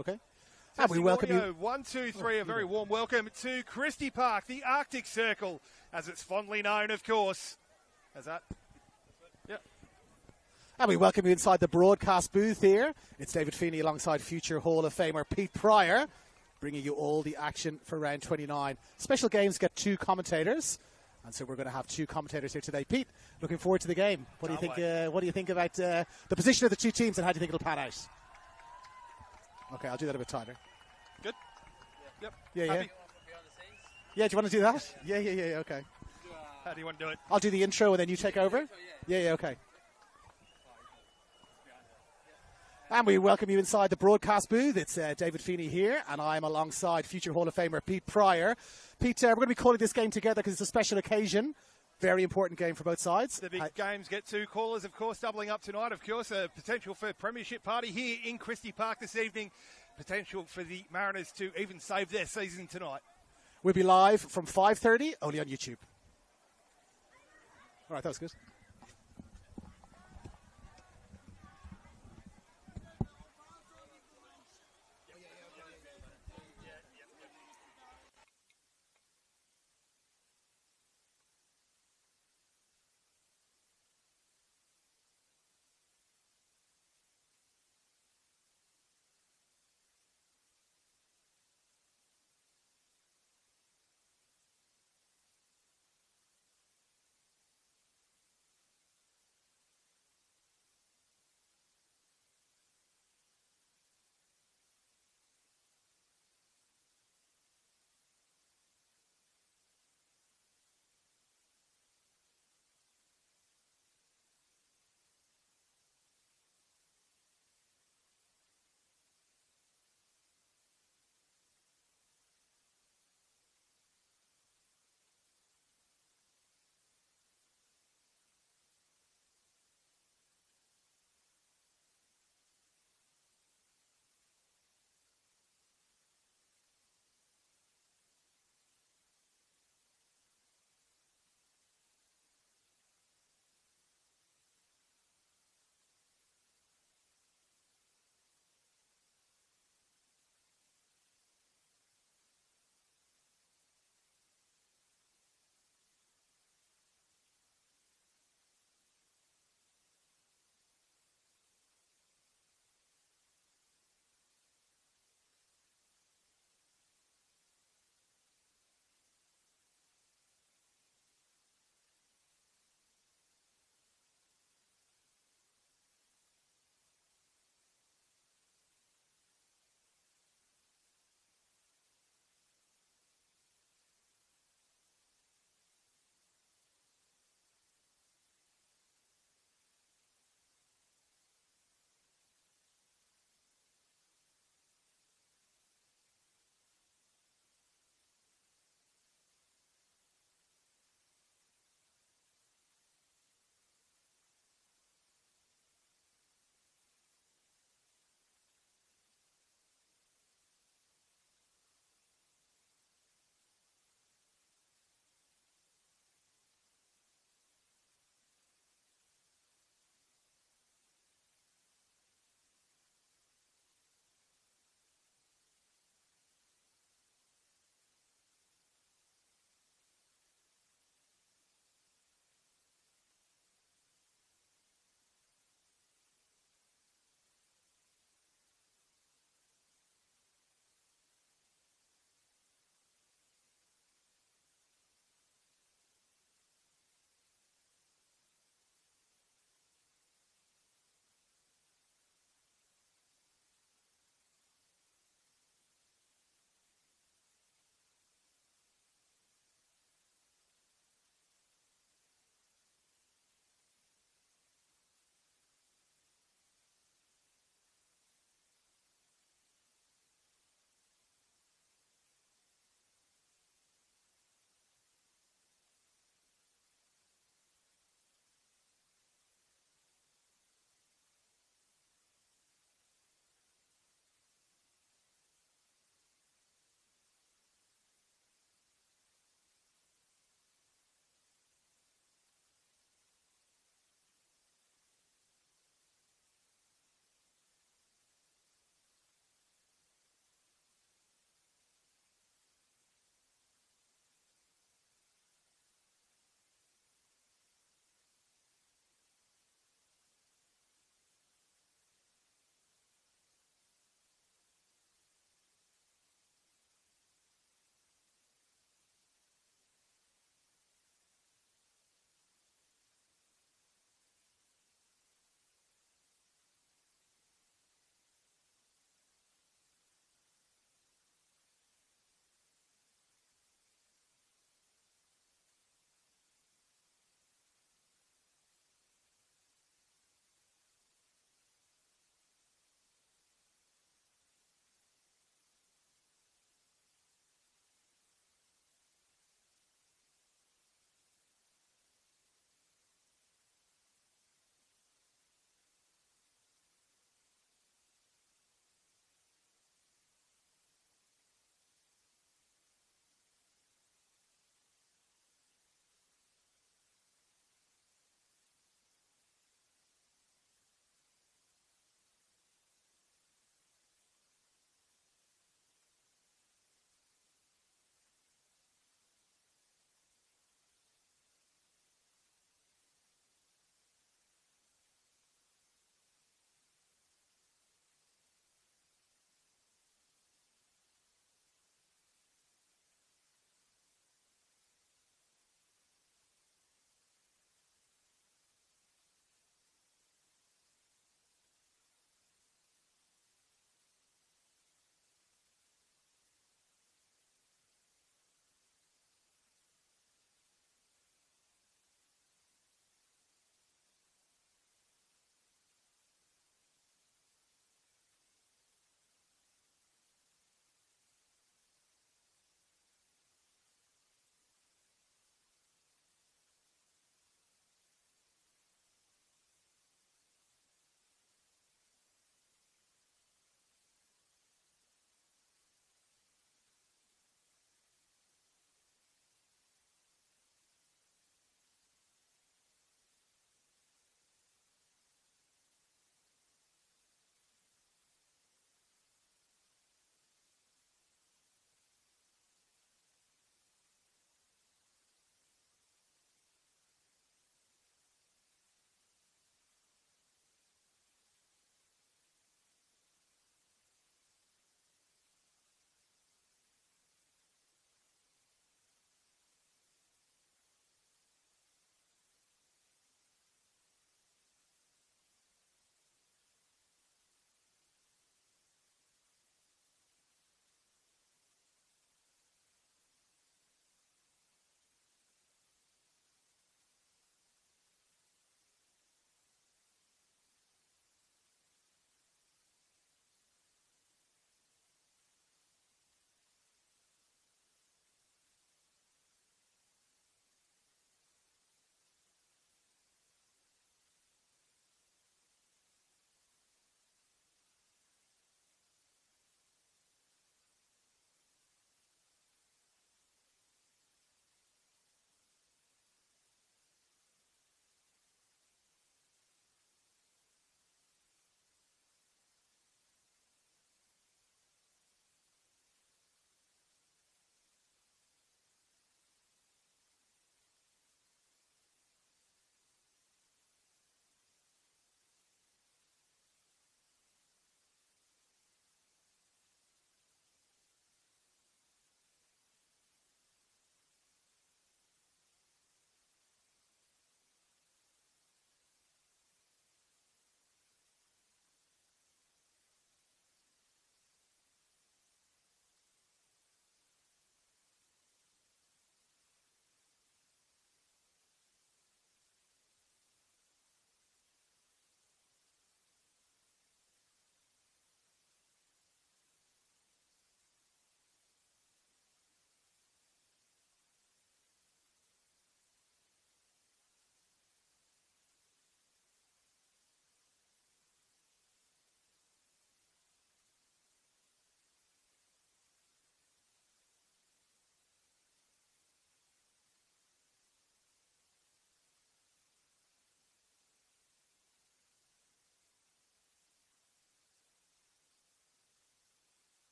Okay. And we welcome you. 1, 2, 3, a very warm welcome to Christie Park, the Arctic Circle, as it's fondly known, of course. How's that? Yep. And we welcome you inside the broadcast booth here. It's David Feeney alongside future Hall of Famer Pete Pryor, bringing you all the action for round 29. Special games get 2 commentators, and so we're going to have 2 commentators here today. Pete, looking forward to the game. What do you think? What do you think about the position of the 2 teams, and how do you think it'll pan out? Okay, I'll do that a bit tighter. Good. Yep. Yeah. Happy? Yeah, do you want to do that? Yeah, okay. How do you want to do it? I'll do the intro and then you take over? Yeah, okay. And we welcome you inside the broadcast booth. It's David Feeney here, and I'm alongside future Hall of Famer Pete Pryor. Pete, we're going to be calling this game together because it's a special occasion. Very important game for both sides. The big games get 2 callers, of course, doubling up tonight. Of course, a potential for premiership party here in Christie Park this evening. Potential for the Mariners to even save their season tonight. We'll be live from 5:30, only on YouTube. All right, that was good.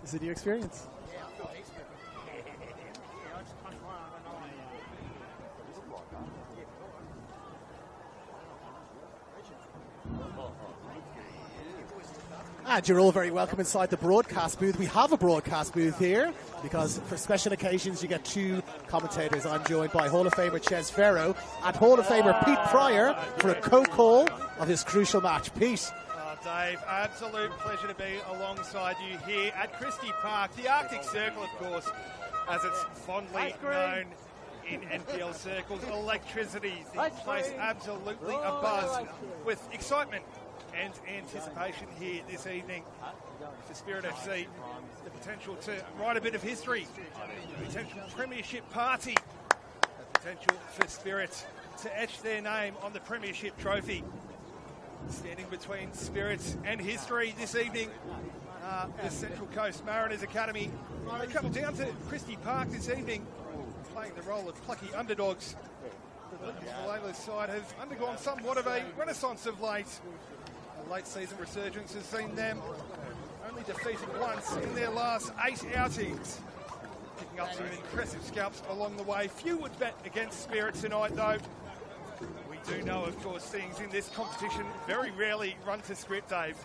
It's a new experience. And you're all very welcome inside the broadcast booth. We have a broadcast booth here because for special occasions you get two commentators. I'm joined by Hall of Famer Ches Ferro and Hall of Famer Pete Pryor for a co-call of this crucial match. Pete. Dave, absolute pleasure to be alongside you here at Christie Park, the Arctic Circle, of course, as it's fondly known in NPL circles. Electricity, the place absolutely abuzz with excitement and anticipation here this evening for Spirit FC. The potential to write a bit of history, the potential premiership party, the potential for Spirit to etch their name on the premiership trophy. Standing between Spirit and history this evening, the Central Coast Mariners Academy. They travel down to Christie Park this evening, playing the role of plucky underdogs. The Lucas Valela's side have undergone somewhat of a renaissance of late. A late season resurgence has seen them only defeated once in their last 8 outings, picking up some impressive scalps along the way. Few would bet against Spirit tonight, though. We do know, of course, things in this competition very rarely run to script, Dave.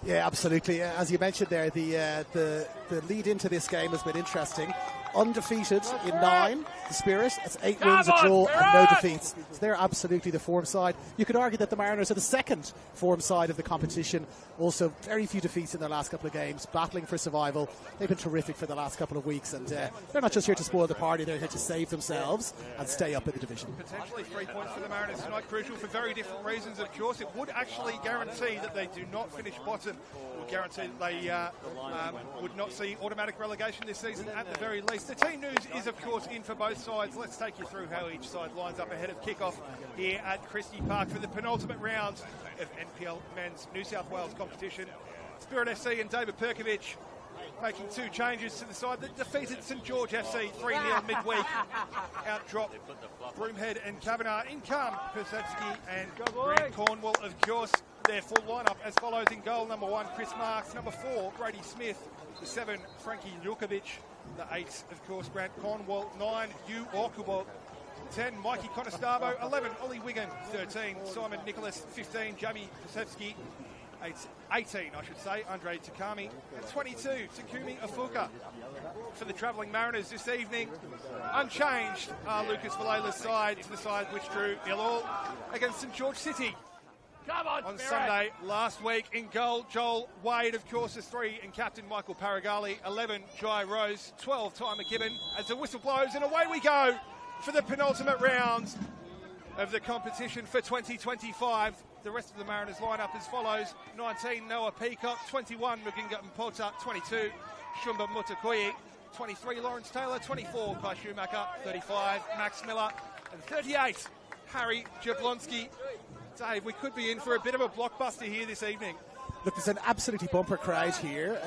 Yeah, absolutely. As you mentioned there, the lead into this game has been interesting. Undefeated in 9, the Spirit. It's 8 wins, a draw, and no defeats. So they're absolutely the form side. You could argue that the Mariners are the second form side of the competition. Also, very few defeats in their last couple of games, battling for survival. They've been terrific for the last couple of weeks, and they're not just here to spoil the party, they're here to save themselves and stay up in the division. Potentially 3 points for the Mariners tonight, crucial for very different reasons, of course. It would actually guarantee that they do not finish bottom, or guarantee that they would not see automatic relegation this season at the very least. The team news is, of course, in for both sides. Let's take you through how each side lines up ahead of kickoff here at Christie Park for the penultimate round of NPL Men's New South Wales competition. Spirit FC and David Perkovic making 2 changes to the side that defeated St George FC 3-0 midweek. Outdrop Broomhead and Kavanagh. In come Persevsky and Grant Cornwall, of course. Their full lineup as follows: in goal, number 1, Chris Marks; number 4, Brady Smith; the 7, Frankie Ljukovic; the 8, of course, Grant Cornwall; 9, Hugh Orkubo; 10, Mikey Conestabo; 11, Ollie Wigan; 13, Simon Nicholas; 15, Jamie Persevsky; 18, I should say, Andre Takami; and 22, Takumi Afuka. For the travelling Mariners this evening, unchanged are Lucas Valela's side, the side which drew 0-0 against St George City on Sunday last week. In goal, Joel Wade, of course, is 3, and captain Michael Paragali; 11, Jai Rose; 12, Ty McKibben. As the whistle blows, and away we go for the penultimate round of the competition for 2025. The rest of the Mariners lineup as follows: 19, Noah Peacock; 21, Muginga Mpota; 22, Shumba Mutakoyi; 23, Lawrence Taylor; 24, Kai Schumacher; 35, Max Miller; and 38, Harry Jablonski. Dave, we could be in for a bit of a blockbuster here this evening. Look, there's an absolutely bumper crowd here.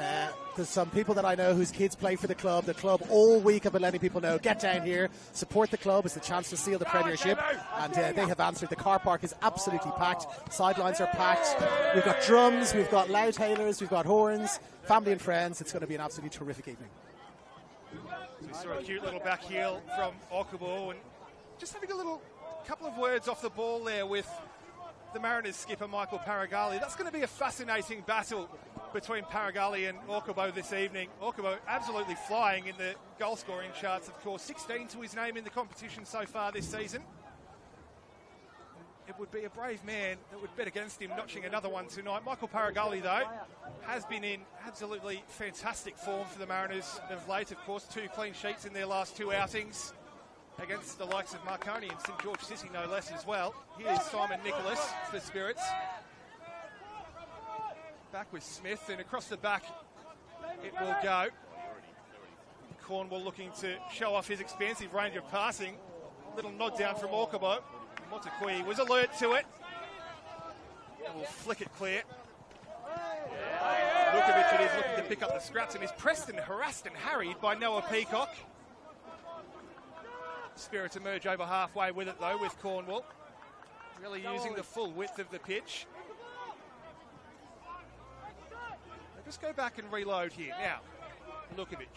There's some people that I know whose kids play for the club. The club all week have been letting people know, get down here, support the club. It's the chance to seal the premiership. And they have answered. The car park is absolutely packed. Sidelines are packed. We've got drums, we've got loudhailers, we've got horns, family and friends. It's going to be an absolutely terrific evening. We saw a cute little back heel from Okubo, and just having a little couple of words off the ball there with the Mariners skipper Michael Paragali. That's going to be a fascinating battle between Paragali and Okubo this evening. Okubo absolutely flying in the goal scoring charts, of course. 16 to his name in the competition so far this season. It would be a brave man that would bet against him notching another one tonight. Michael Paragali, though, has been in absolutely fantastic form for the Mariners of late. Of course, 2 clean sheets in their last 2 outings against the likes of Marconi and St George City, no less, as well. Here's Simon Nicholas for Spirits. Back with Smith, and across the back it will go. Cornwall looking to show off his expansive range of passing. Little nod down from Okubo. Motakui was alert to it. And will flick it clear. Lukovic is looking to pick up the scraps and is pressed and harassed and harried by Noah Peacock. Spirits emerge over halfway with it, though, with Cornwall. Really using the full width of the pitch. Now just go back and reload here. Now, Lukovic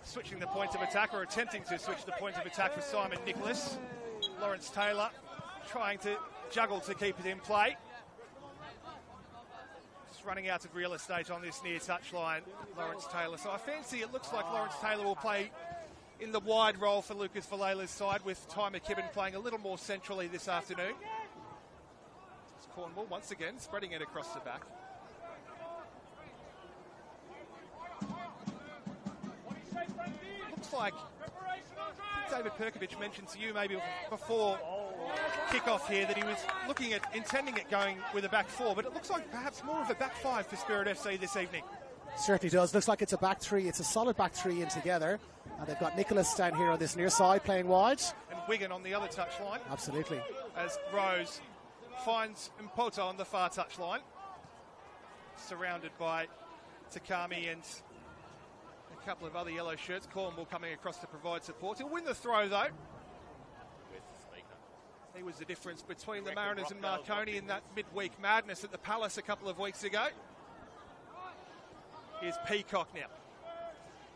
switching the point of attack, or attempting to switch the point of attack for Simon Nicholas. Lawrence Taylor trying to juggle to keep it in play. Just running out of real estate on this near touchline, Lawrence Taylor. So I fancy it looks like Lawrence Taylor will play in the wide role for Lucas Valela's side, with Ty McKibben playing a little more centrally this afternoon. It's Cornwall once again spreading it across the back. Looks like David Perkovic mentioned to you maybe before kick-off here that he was looking at intending it going with a back four, but it looks like perhaps more of a back five for Spirit FC this evening. Certainly does. Looks like it's a back three. It's a solid back three in together. And they've got Nicholas down here on this near side playing wide. And Wigan on the other touchline. Absolutely. As Rose finds Mpota on the far touchline. Surrounded by Takami and a couple of other yellow shirts. Cornwall coming across to provide support. He'll win the throw though. He was the difference between the Mariners and Marconi in that midweek madness at the Palace a couple of weeks ago. Here's Peacock now.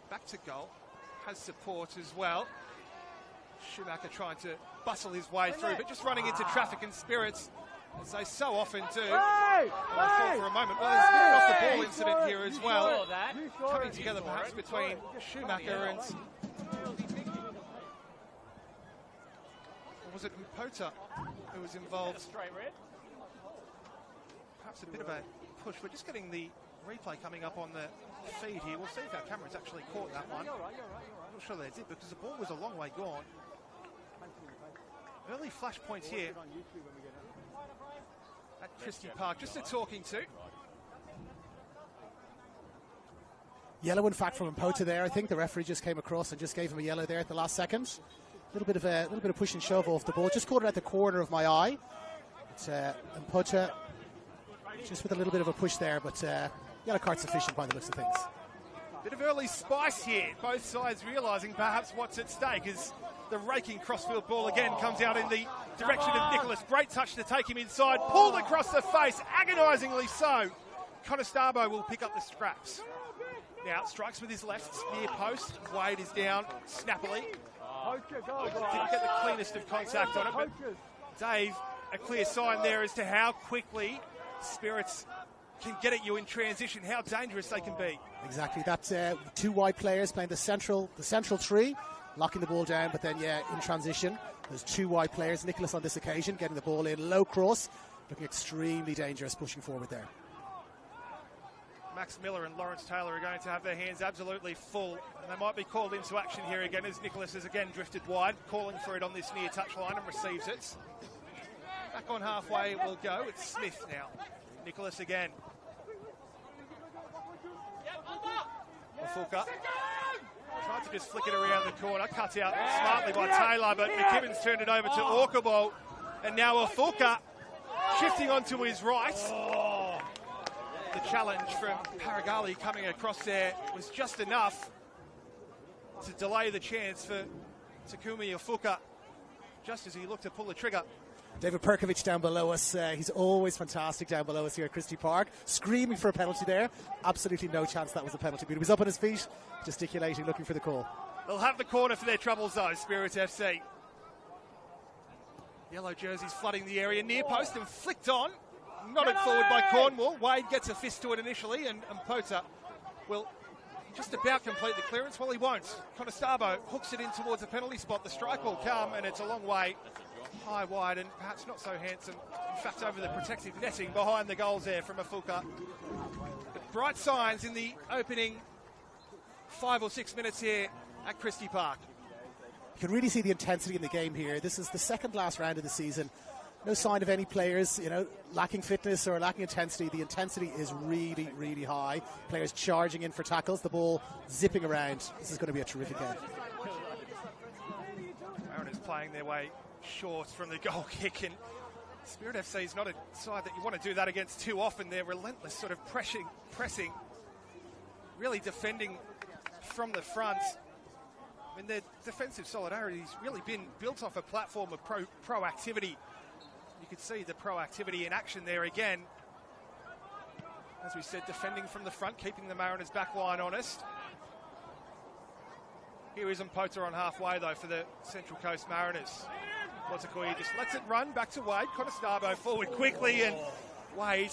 Back to goal. Has support as well. Schumacher trying to bustle his way through, but just running into traffic and Spirits, as they so often do. I thought for a moment, well, there's a bit of an off-the-ball incident here as well. Coming together perhaps between Schumacher and... Or was it Mpota who was involved? Perhaps a bit of a push. We're just getting the replay coming up on the feed here. We'll see if our cameras actually caught that one. I'm not sure they did, because the ball was a long way gone. Early flash points here at Christie Park. Just a talking to. Yellow, in fact, from Mpota there. I think the referee just came across and just gave him a yellow there at the last second. A little bit of push and shove off the ball. Just caught it at the corner of my eye. It's Mpota just with a little bit of a push there, but yellow card sufficient by the looks of things. Bit of early spice here. Both sides realising perhaps what's at stake as the raking crossfield ball again comes out in the direction of Nicholas. Great touch to take him inside. Pulled across the face, agonisingly so. Conestabo will pick up the scraps. Now strikes with his left near post. Wade is down snappily. Didn't get the cleanest of contact on it, but Dave, a clear sign there as to how quickly Spirits can get at you in transition, how dangerous they can be. Exactly. That's two wide players playing the central three, locking the ball down, but then, in transition, there's two wide players. Nicholas on this occasion getting the ball in, low cross, looking extremely dangerous, pushing forward there. Max Miller and Lawrence Taylor are going to have their hands absolutely full, and they might be called into action here again as Nicholas has again drifted wide, calling for it on this near touchline and receives it. Back on halfway it will go. It's Smith now. Nicholas again. Ofuka tried to just flick it around the corner, cut out smartly by Taylor, but McKibben's turned it over to Orkabo, and now Ofuka shifting onto his right. The challenge from Paragali coming across there was just enough to delay the chance for Takumi Ofuka, just as he looked to pull the trigger. David Perkovic down below us. He's always fantastic down below us here at Christie Park. Screaming for a penalty there. Absolutely no chance that was a penalty. But he was up on his feet, gesticulating, looking for the call. They'll have the corner for their troubles though, Spirit FC. Yellow jerseys flooding the area, near post and flicked on. Nodded forward by Cornwall. Wade gets a fist to it initially, and Mpota will just about complete the clearance. Well, he won't. Conestabo hooks it in towards the penalty spot. The strike will come, and it's a long way high, wide, and perhaps not so handsome. In fact, over the protective netting behind the goals there from Ofuka. But bright signs in the opening 5 or 6 minutes here at Christie Park. You can really see the intensity in the game here. This is the second last round of the season. No sign of any players, lacking fitness or lacking intensity. The intensity is really, really high. Players charging in for tackles, the ball zipping around. This is going to be a terrific game. Mariners playing their way short from the goal kick, and Spirit FC is not a side that you want to do that against too often. They're relentless, sort of pressing, really defending from the front. I mean, their defensive solidarity has really been built off a platform of proactivity you could see the proactivity in action there again. As we said, defending from the front, keeping the Mariners' back line honest. Here is Mpota on halfway, though, for the Central Coast Mariners. Watakoya just lets it run back to Wade. Conestabo forward quickly, and Wade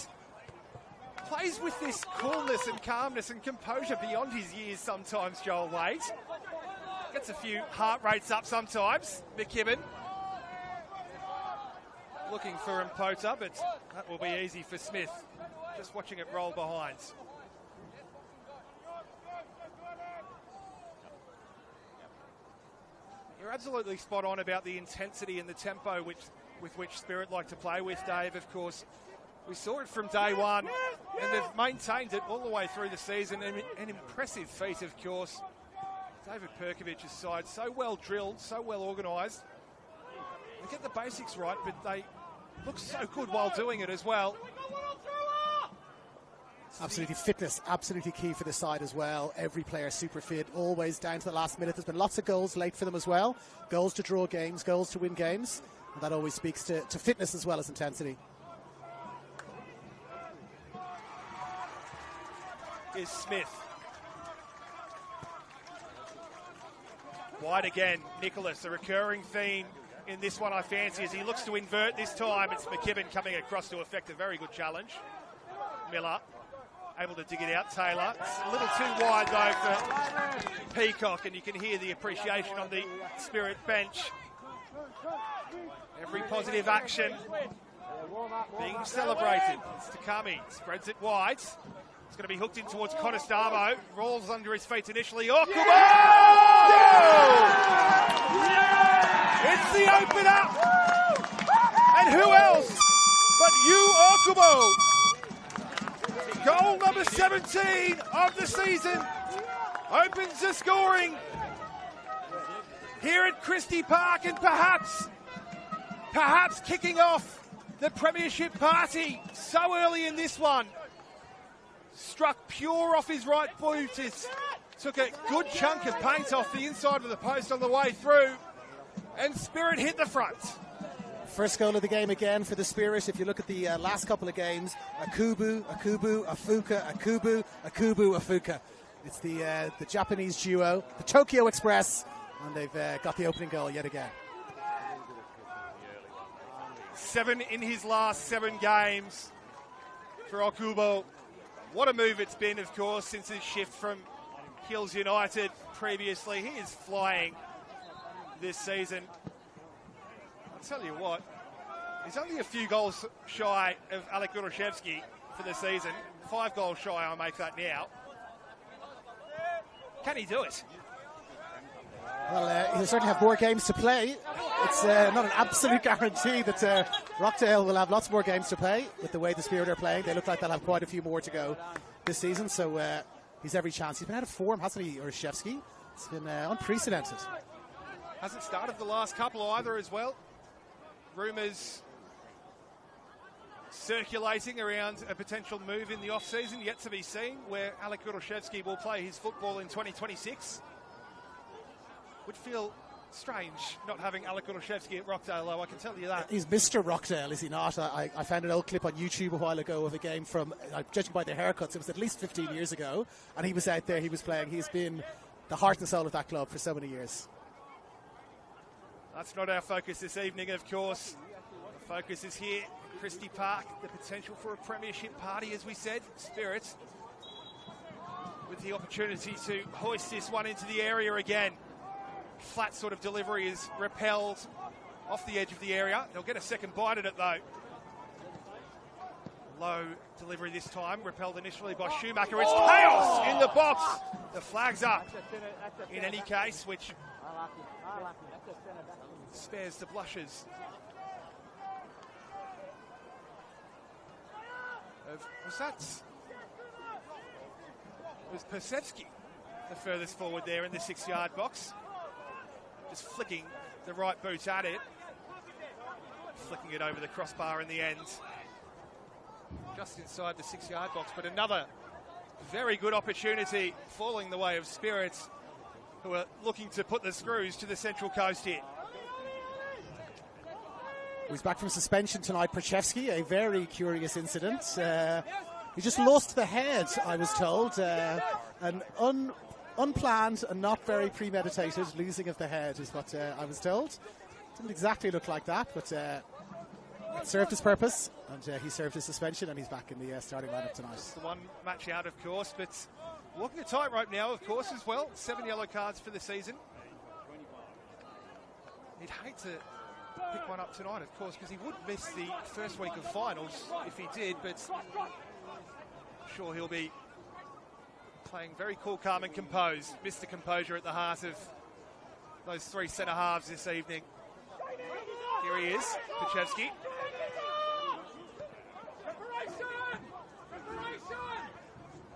plays with this coolness and calmness and composure beyond his years sometimes, Joel Wade. Gets a few heart rates up sometimes. McKibben looking for Mpota, but that will be easy for Smith. Just watching it roll behind. You're absolutely spot on about the intensity and the tempo with which Spirit like to play with, Dave. Of course, we saw it from day one, and they've maintained it all the way through the season. An impressive feat, of course. David Perkovic's side, so well drilled, so well organised. They get the basics right, but they look so good while doing it as well. Absolutely, fitness, absolutely key for the side as well. Every player super fit, always down to the last minute. There's been lots of goals late for them as well. Goals to draw games, goals to win games. And that always speaks to fitness as well as intensity. Is Smith. Wide again, Nicholas, a recurring theme in this one I fancy as he looks to invert this time. It's McKibben coming across to effect a very good challenge. Miller able to dig it out. Taylor, it's a little too wide though for Peacock, and you can hear the appreciation on the Spirit bench. Every positive action being celebrated. It's Takami, spreads it wide. It's going to be hooked in towards Conestabo. Rolls under his feet initially. Oh, come on! It's the opener! And who else but you, Okubo? Goal number 17 of the season opens the scoring here at Christie Park, and perhaps kicking off the premiership party so early in this one. Struck pure off his right boot. Took a good chunk of paint off the inside of the post on the way through, and Spirit hit the front. First goal of the game again for the Spirit. If you look at the last couple of games, Akubu, Afuka, Akubu, Afuka. It's the Japanese duo, the Tokyo Express, and they've got the opening goal yet again. 7 in his last 7 games for Okubo. What a move it's been, of course, since his shift from Hills United previously. He is flying this season. I'll tell you what, he's only a few goals shy of Alek Goroshevsky for the season. 5 goals shy, I'll make that now. Can he do it? Well, he'll certainly have more games to play. It's not an absolute guarantee that Rockdale will have lots more games to play with the way the Spirit are playing. They look like they'll have quite a few more to go this season, so he's every chance. He's been out of form, hasn't he, Goroshevsky? It's been unprecedented. Hasn't started the last couple either as well. Rumours circulating around a potential move in the off-season, yet to be seen, where Alek Goroshevsky will play his football in 2026. Would feel strange not having Alek Goroshevsky at Rockdale, though, I can tell you that. He's Mr. Rockdale, is he not? I found an old clip on YouTube a while ago of a game from, judging by their haircuts, it was at least 15 years ago, and he was out there, he was playing. He's been the heart and soul of that club for so many years. That's not our focus this evening, of course. The focus is here, Christie Park, the potential for a premiership party, as we said. Spirits with the opportunity to hoist this one into the area again. Flat sort of delivery is repelled off the edge of the area. They'll get a second bite at it, though. Low delivery this time, repelled initially by Schumacher. It's chaos in the box. The flag's up in any case, which spares the blushes of, was Persevsky the furthest forward there in the 6-yard box. Just flicking the right boot at it. Flicking it over the crossbar in the end. Just inside the 6-yard box, but another very good opportunity falling the way of Spirits, who are looking to put the screws to the Central Coast here. He's back from suspension tonight, Przewski, a very curious incident. He just lost the head, I was told. An unplanned and not very premeditated losing of the head is what I was told. Didn't exactly look like that, but it served his purpose, and he served his suspension, and he's back in the starting lineup tonight. It's the one match out, of course, but walking a tightrope now, of course, as well. 7 yellow cards for the season. He'd hate to pick one up tonight, of course, because he would miss the first week of finals if he did, but I'm sure he'll be playing very cool, calm and composed. Mr. Composure at the heart of those three centre halves this evening. Here he is, Przewski.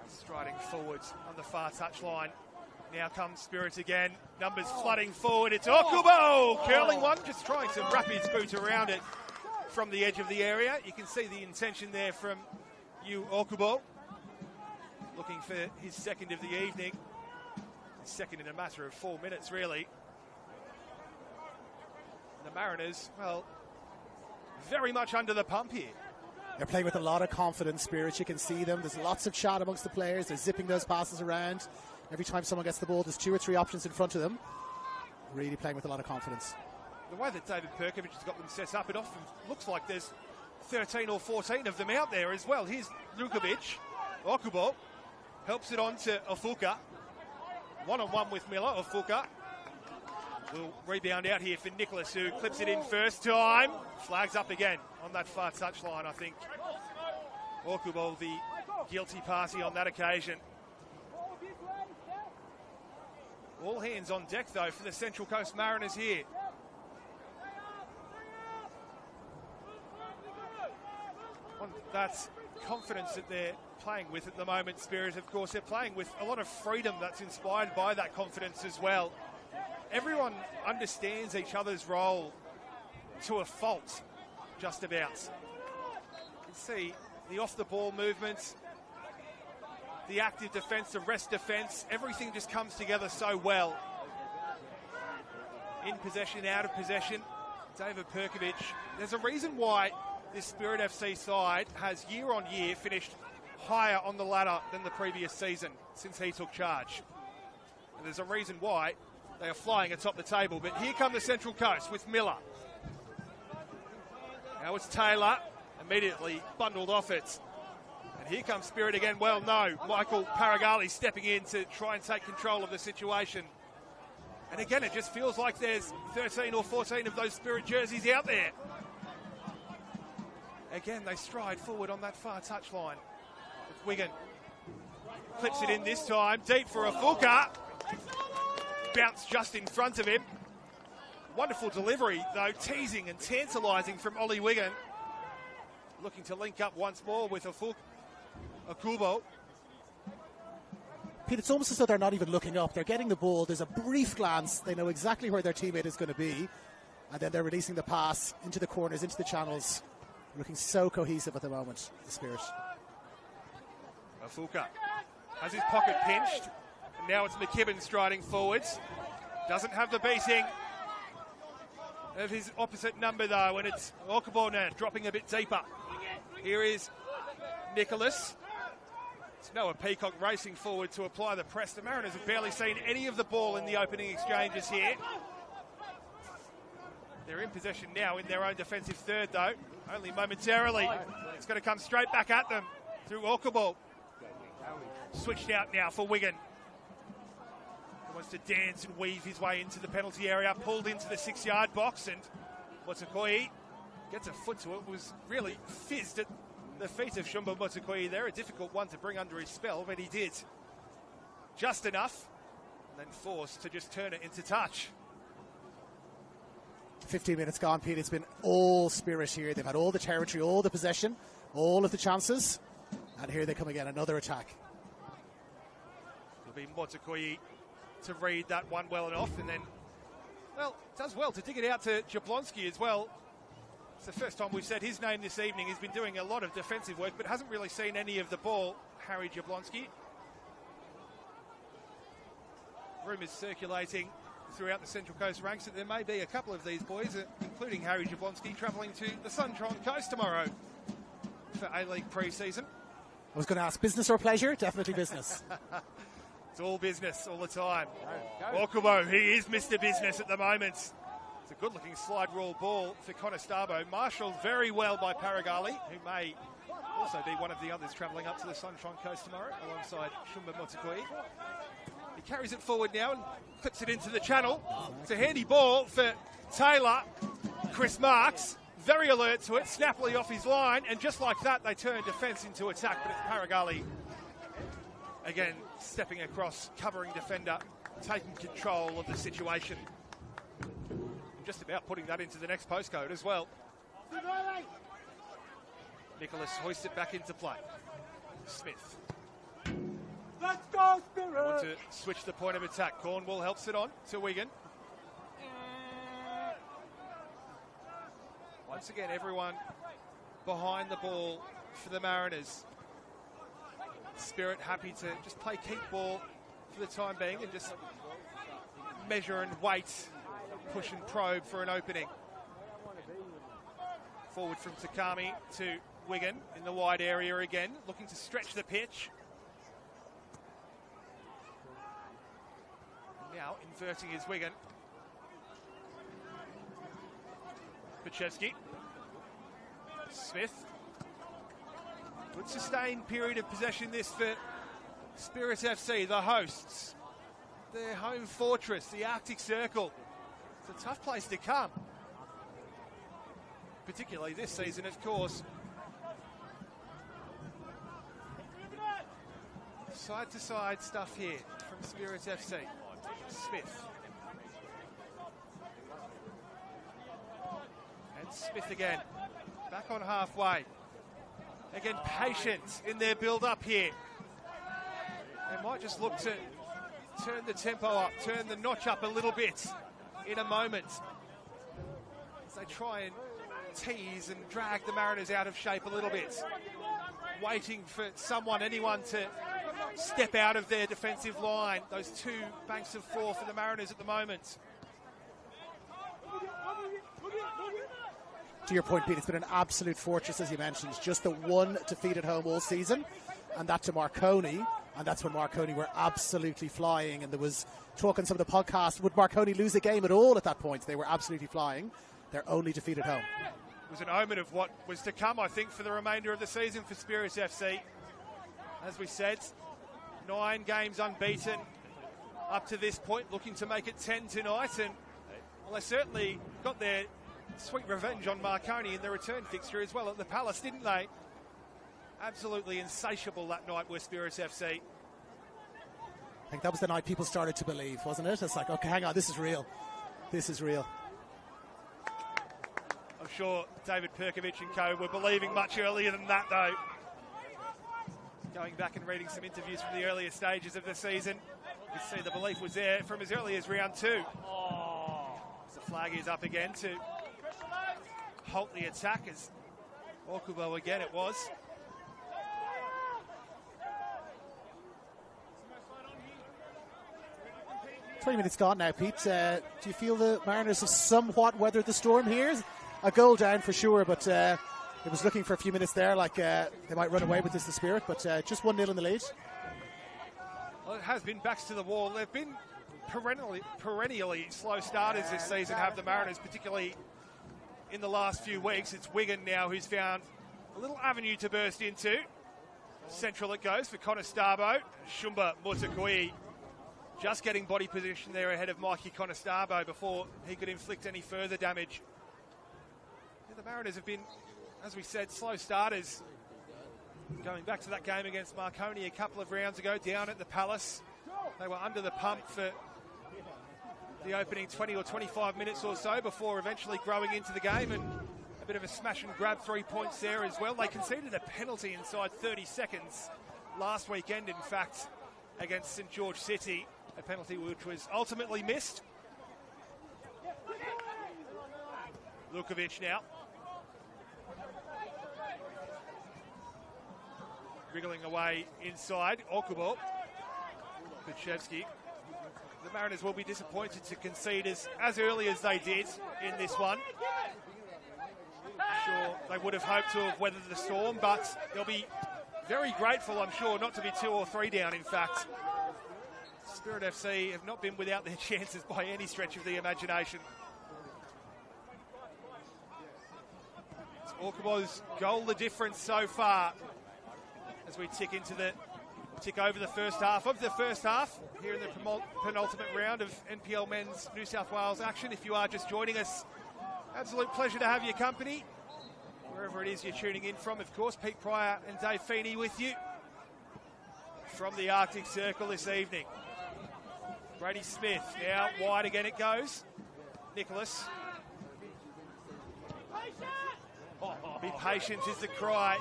Striding forwards on the far touchline. Now comes Spirit again. Numbers flooding forward. It's Okubo! Curling one, just trying to wrap his boot around it from the edge of the area. You can see the intention there from Okubo. Looking for his second of the evening. Second in a matter of 4 minutes, really. The Mariners, well, very much under the pump here. They're playing with a lot of confidence, Spirit. You can see them. There's lots of chat amongst the players. They're zipping those passes around. Every time someone gets the ball, there's 2 or 3 options in front of them. Really playing with a lot of confidence. The way that David Perkovic has got them set up, it often looks like there's 13 or 14 of them out there as well. Here's Lukovic. Okubo helps it on to Ofuka. One-on-one with Miller. Ofuka will rebound out here for Nicholas, who clips it in first time. Flags up again on that far touchline, I think. Okubo, the guilty party on that occasion. All hands on deck, though, for the Central Coast Mariners here. On that confidence that they're playing with at the moment, Spirit, of course, they're playing with a lot of freedom that's inspired by that confidence as well. Everyone understands each other's role to a fault, just about. You can see the off-the-ball movements, the active defence, the rest defence, everything just comes together so well. In possession, out of possession, David Perkovic. There's a reason why this Spirit FC side has year on year finished higher on the ladder than the previous season since he took charge. And there's a reason why they are flying atop the table. But here come the Central Coast with Miller. Now it's Taylor, immediately bundled off it. And here comes Spirit again. Well, no, Michael Paragali stepping in to try and take control of the situation. And again, it just feels like there's 13 or 14 of those Spirit jerseys out there. Again, they stride forward on that far touchline. Wigan clips it in this time, deep for Ofuka. Bounce just in front of him. Wonderful delivery, though, teasing and tantalising from Ollie Wigan. Looking to link up once more with Okubo. Pete, it's almost as though they're not even looking up. They're getting the ball. There's a brief glance. They know exactly where their teammate is going to be. And then they're releasing the pass into the corners, into the channels. Looking so cohesive at the moment, the Spirit. Ofuka has his pocket pinched. And now it's McKibben striding forwards. Doesn't have the beating of his opposite number, though. And it's Okubo now dropping a bit deeper. Here is Nicholas. It's Noah Peacock racing forward to apply the press. The Mariners have barely seen any of the ball in the opening exchanges here. They're in possession now in their own defensive third, though. Only momentarily. It's going to come straight back at them through Okubo. Switched out now for Wigan. He wants to dance and weave his way into the penalty area. Pulled into the 6-yard box, and Motukoi gets a foot to it. Was really fizzed at the feet of Shumba Motukoi there. A difficult one to bring under his spell, but he did. Just enough, and then forced to just turn it into touch. 15 minutes gone, Pete. It's been all Spirit here. They've had all the territory, all the possession, all of the chances. And here they come again, another attack. It'll be Motukoi to read that one well enough, and then, well, does well to dig it out to Jablonski as well. It's the first time we've said his name this evening. He's been doing a lot of defensive work, but hasn't really seen any of the ball, Harry Jablonski. Rumours circulating throughout the Central Coast ranks that there may be a couple of these boys, including Harry Jablonski, travelling to the Sunshine Coast tomorrow for A-League pre-season. I was going to ask business or pleasure? Definitely business. It's all business all the time. Okubo, he is Mr. Business at the moment. It's a good-looking slide rule ball for Conestabo. Marshalled very well by Paragali, who may also be one of the others travelling up to the Sunshine Coast tomorrow, alongside Shumba Motukui. He carries it forward now and clips it into the channel. It's a handy ball for Taylor. Chris Marks, very alert to it, snappily off his line, and just like that, they turn defence into attack, but it's Paragali, again, stepping across, covering defender, taking control of the situation. Just about putting that into the next postcode as well. Nicholas hoists it back into play. Smith. Let's go, Spirit! Want to switch the point of attack. Cornwall helps it on to Wigan. Once again, everyone behind the ball for the Mariners. Spirit happy to just play keep ball for the time being and just measure and wait, push and probe for an opening. Forward from Takami to Wigan in the wide area again, looking to stretch the pitch. Now inverting his Wigan. Pachevsky. Smith. Good sustained period of possession this for Spirit FC, the hosts. Their home fortress, the Arctic Circle. It's a tough place to come. Particularly this season, of course. Side-to-side stuff here from Spirit FC. Smith. And Smith again. Back on halfway. Again, patient in their build-up here. They might just look to turn the tempo up, turn the notch up a little bit in a moment. As they try and tease and drag the Mariners out of shape a little bit. Waiting for someone, anyone to step out of their defensive line. Those two banks of four for the Mariners at the moment. To your point, Pete, it's been an absolute fortress, as you mentioned. Just the one defeat at home all season, and that to Marconi. And that's when Marconi were absolutely flying. And there was talk on some of the podcasts, would Marconi lose a game at all at that point? They were absolutely flying. Their only defeat at home. It was an omen of what was to come, I think, for the remainder of the season for Spirit FC. As we said, 9 games unbeaten up to this point, looking to make it 10 tonight. And, well, they certainly got their sweet revenge on Marconi in the return fixture as well at the Palace, didn't they? Absolutely insatiable that night with Spirit FC. I think that was the night people started to believe, wasn't it? It's like, okay, hang on, this is real. This is real. I'm sure David Perkovic and co were believing much earlier than that, though. Going back and reading some interviews from the earlier stages of the season, you see the belief was there from as early as round 2. As the flag is up again to halt the attack, as Okubo again it was. 20 minutes gone now, Pete. Do you feel the Mariners have somewhat weathered the storm here? A goal down for sure, but it was looking for a few minutes there like they might run away with this, the Spirit, but just 1-0 in the lead. Well, it has been backs to the wall. They've been perennially slow starters this season, have the Mariners, particularly in the last few weeks. It's Wigan now who's found a little avenue to burst into. Central it goes for Conestabo. Shumba Mutakui just getting body position there ahead of Mikey Conestabo before he could inflict any further damage. Yeah, the Mariners have been, as we said, slow starters. Going back to that game against Marconi a couple of rounds ago, down at the Palace. They were under the pump for the opening 20 or 25 minutes or so before eventually growing into the game, and a bit of a smash and grab 3 points there as well. They conceded a penalty inside 30 seconds last weekend, in fact, against St George City. A penalty which was ultimately missed. Lukovic now. Wriggling away inside. Okubo. Kuchevsky. the Mariners will be disappointed to concede as early as they did in this one. Sure, they would have hoped to have weathered the storm, but they'll be very grateful, I'm sure, not to be 2 or 3 down, in fact. Spirit FC have not been without their chances by any stretch of the imagination. It's Orkabo's goal the difference so far as we tick over the first half of the first half here in the penultimate round of NPL Men's New South Wales action. If you are just joining us, absolute pleasure to have your company, wherever it is you're tuning in from. Of course, Pete Pryor and Dave Feeney with you from the Arctic Circle this evening. Brady Smith, now wide again it goes. Nicholas. Be patient is the cry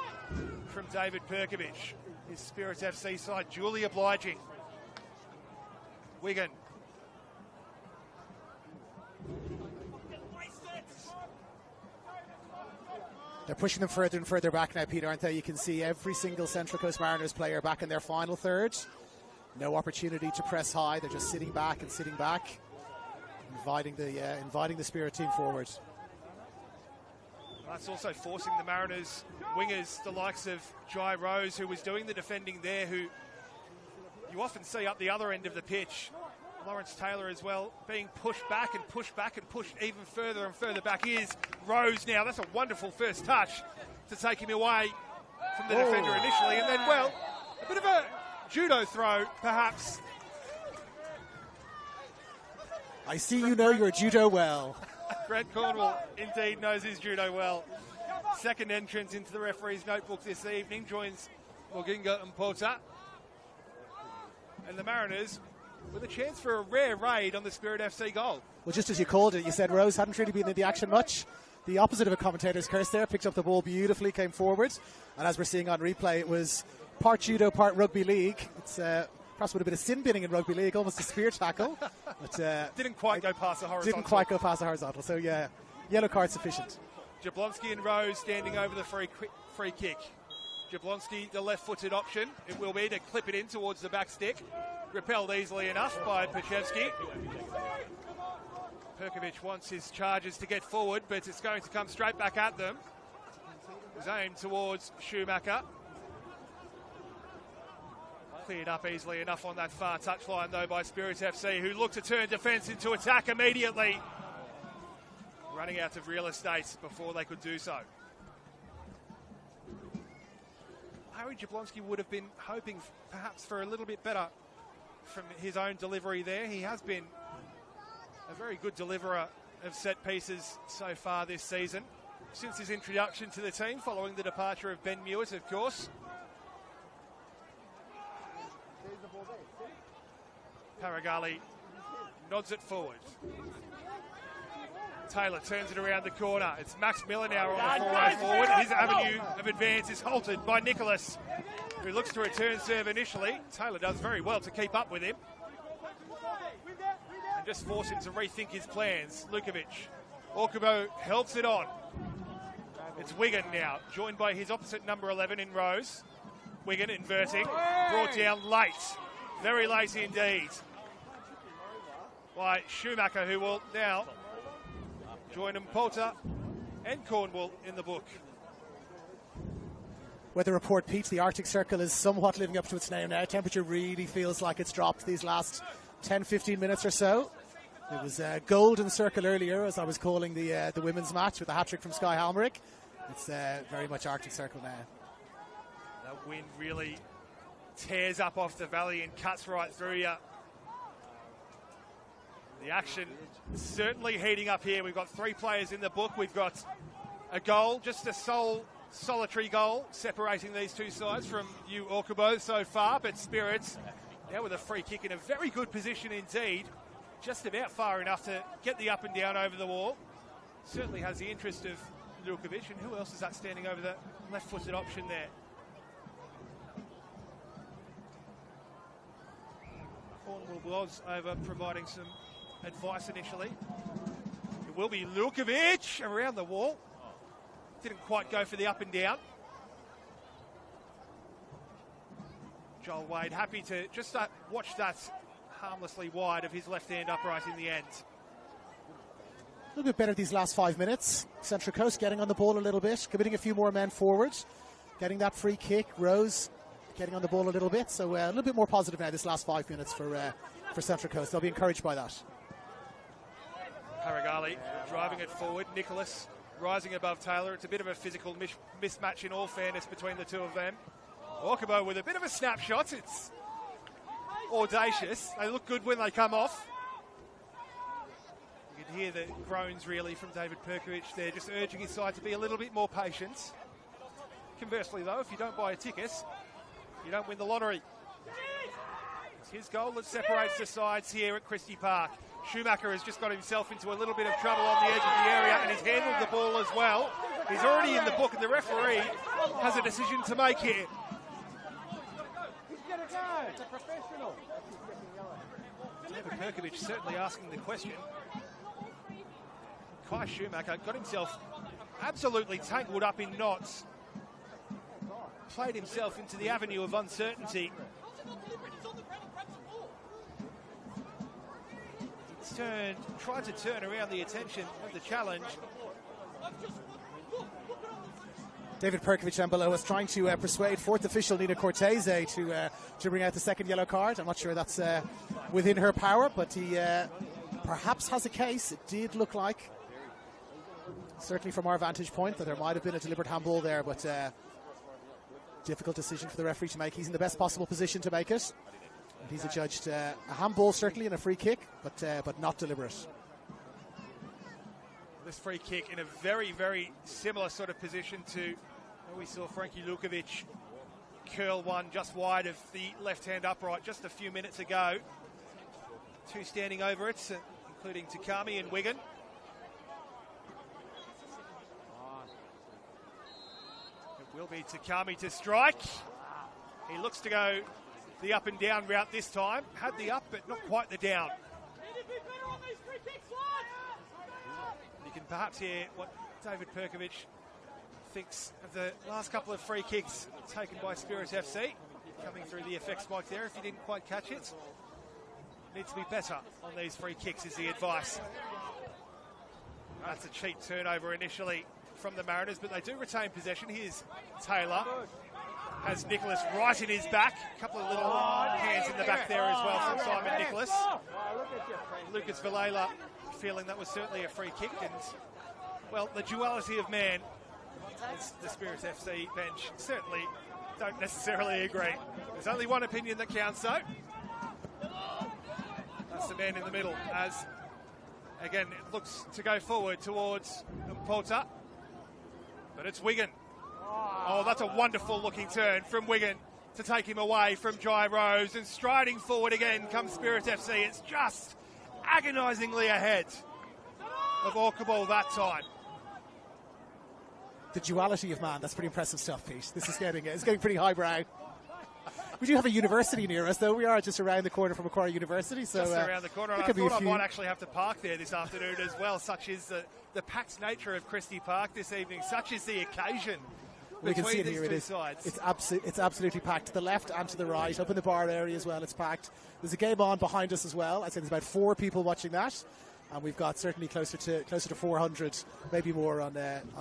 from David Perkovic. His Spirits FC side duly obliging. Wigan. They're pushing them further and further back now, Peter, aren't they? You can see every single Central Coast Mariners player back in their final third. No opportunity to press high. They're just sitting back and sitting back, inviting the Spirit team forward. That's also forcing the Mariners wingers, the likes of Jai Rose, who was doing the defending there, who you often see up the other end of the pitch. Lawrence Taylor as well, being pushed back and pushed back and pushed even further and further back. Is Rose now. That's a wonderful first touch to take him away from the defender initially. And then, well, a bit of a judo throw, perhaps. I see you know your judo well. Grant Cornwall indeed knows his judo well. Second entrance into the referee's notebook this evening joins Moginga and Pota. And the Mariners with a chance for a rare raid on the Spirit FC goal. Well, just as you called it, you said Rose hadn't really been in the action much. The opposite of a commentator's curse there, picked up the ball beautifully, came forward. And as we're seeing on replay, it was part judo, part rugby league. It's perhaps with a bit of sin binning in rugby league, almost a spear tackle. But didn't quite go past the horizontal. Didn't quite go past the horizontal, so yeah, yellow card sufficient. Jablonski and Rose standing over the free kick. Jablonski, the left-footed option. It will be to clip it in towards the back stick. Repelled easily enough by Pachevsky. Perkovic wants his charges to get forward, but it's going to come straight back at them. It was aimed towards Schumacher. Cleared up easily enough on that far touchline, though, by Spirits FC, who look to turn defence into attack immediately. Running out of real estate before they could do so. Harry Jablonski would have been hoping perhaps for a little bit better from his own delivery there. He has been a very good deliverer of set pieces so far this season, since his introduction to the team, following the departure of Ben Mewis, of course. Paragali nods it forward. Taylor turns it around the corner. It's Max Miller now on the way forward. His avenue of advance is halted by Nicholas, who looks to return serve initially. Taylor does very well to keep up with him and just force him to rethink his plans. Lukovic. Orkabo helps it on. It's Wigan now, joined by his opposite number 11 in Rose. Wigan inverting, brought down late. Very late indeed by Schumacher, who will now join Mpota and Cornwall in the book. Weather report, Pete, the Arctic Circle is somewhat living up to its name now. Temperature really feels like it's dropped these last 10-15 minutes or so. It was a golden circle earlier, as I was calling the women's match with a hat-trick from Sky Halmerick. It's very much Arctic Circle now. The wind really tears up off the valley and cuts right through you. The action certainly heating up here. We've got 3 players in the book. We've got a goal, just a solitary goal, separating these two sides from you, Orkabo, so far. But Spirits now with a free kick in a very good position indeed. Just about far enough to get the up and down over the wall. Certainly has the interest of Lukovic. And who else is that standing over the left-footed option there? Cornwall was over providing some advice initially. It will be Lukovic around the wall. Didn't quite go for the up and down. Joel Wade happy to just watch that harmlessly wide of his left-hand upright in the end. A little bit better these last 5 minutes. Central Coast getting on the ball a little bit, committing a few more men forwards, getting that free kick. Rose getting on the ball a little bit, so a little bit more positive now this last 5 minutes for Central Coast. They'll be encouraged by that. Paragali driving it forward. Nicholas rising above Taylor. It's a bit of a physical mismatch in all fairness between the two of them. Orkabo with a bit of a snapshot. It's audacious. They look good when they come off. You can hear the groans really from David Perkovic there, just urging his side to be a little bit more patient. Conversely though, if you don't buy a ticket, you don't win the lottery. It's his goal that separates the sides here at Christie Park. Schumacher has just got himself into a little bit of trouble on the edge of the area, and he's handled the ball as well. He's already in the book, and the referee has a decision to make here. It's a professional. David Perkovic certainly asking the question. Kai Schumacher got himself absolutely tangled up in knots. Played himself into the avenue of uncertainty. Tried to turn around the attention of the challenge. David Perkovic down below us trying to persuade fourth official Nina Cortese to bring out the second yellow card. I'm not sure that's within her power, but he perhaps has a case. It did look like, certainly from our vantage point, that there might have been a deliberate handball there, but difficult decision for the referee to make. He's in the best possible position to make it. And he's adjudged a handball certainly and a free kick, but not deliberate. This free kick in a very, very similar sort of position to where we saw Frankie Lukovic curl one just wide of the left-hand upright just a few minutes ago. Two standing over it, including Takami and Wigan. It will be Takami to strike. He looks to go the up and down route this time. Had the up, but not quite the down. You can perhaps hear what David Perkovic thinks of the last couple of free kicks taken by Spirit FC. Coming through the effects mic there, if you didn't quite catch it. Needs to be better on these free kicks is the advice. That's a cheap turnover initially from the Mariners, but they do retain possession. Here's Taylor. Has Nicholas right in his back. A couple of little hands in the back there as well from Simon Nicholas. Lucas Villela feeling that was certainly a free kick, and well, the duality of man, as the Spirit FC bench certainly don't necessarily agree. There's only one opinion that counts though. That's the man in the middle, as again it looks to go forward towards Porta, but it's Wigan. Oh, that's a wonderful looking turn from Wigan to take him away from Jai Rose, and striding forward again comes Spirit FC. It's just agonisingly ahead of Orkabal that time. The duality of man, that's pretty impressive stuff, Pete. This is getting pretty highbrow. We do have a university near us, though. We are just around the corner from Macquarie University. So, just around the corner. I thought I might actually have to park there this afternoon as well. Such is the packed nature of Christie Park this evening. Such is the occasion. We can see it here. It's absolutely packed to the left and to the right. Up in the bar area as well, it's packed. There's a game on behind us as well. I'd say there's about 4 people watching that. And we've got certainly closer to 400, maybe more on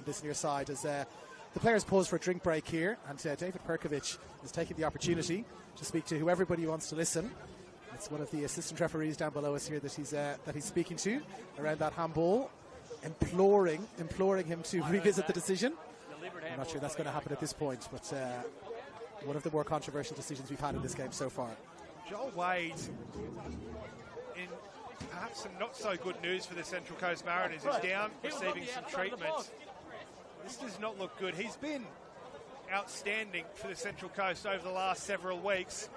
this near side, as the players pause for a drink break here, and David Perkovic is taking the opportunity to speak to everybody wants to listen. It's one of the assistant referees down below us here that he's speaking to around that handball, imploring him to revisit the decision. I'm not sure that's going to happen at this point, but one of the more controversial decisions we've had in this game so far. Joel Wade, in perhaps some not so good news for the Central Coast Mariners, is down receiving some treatment. This does not look good. He's been outstanding for the Central Coast over the last several weeks.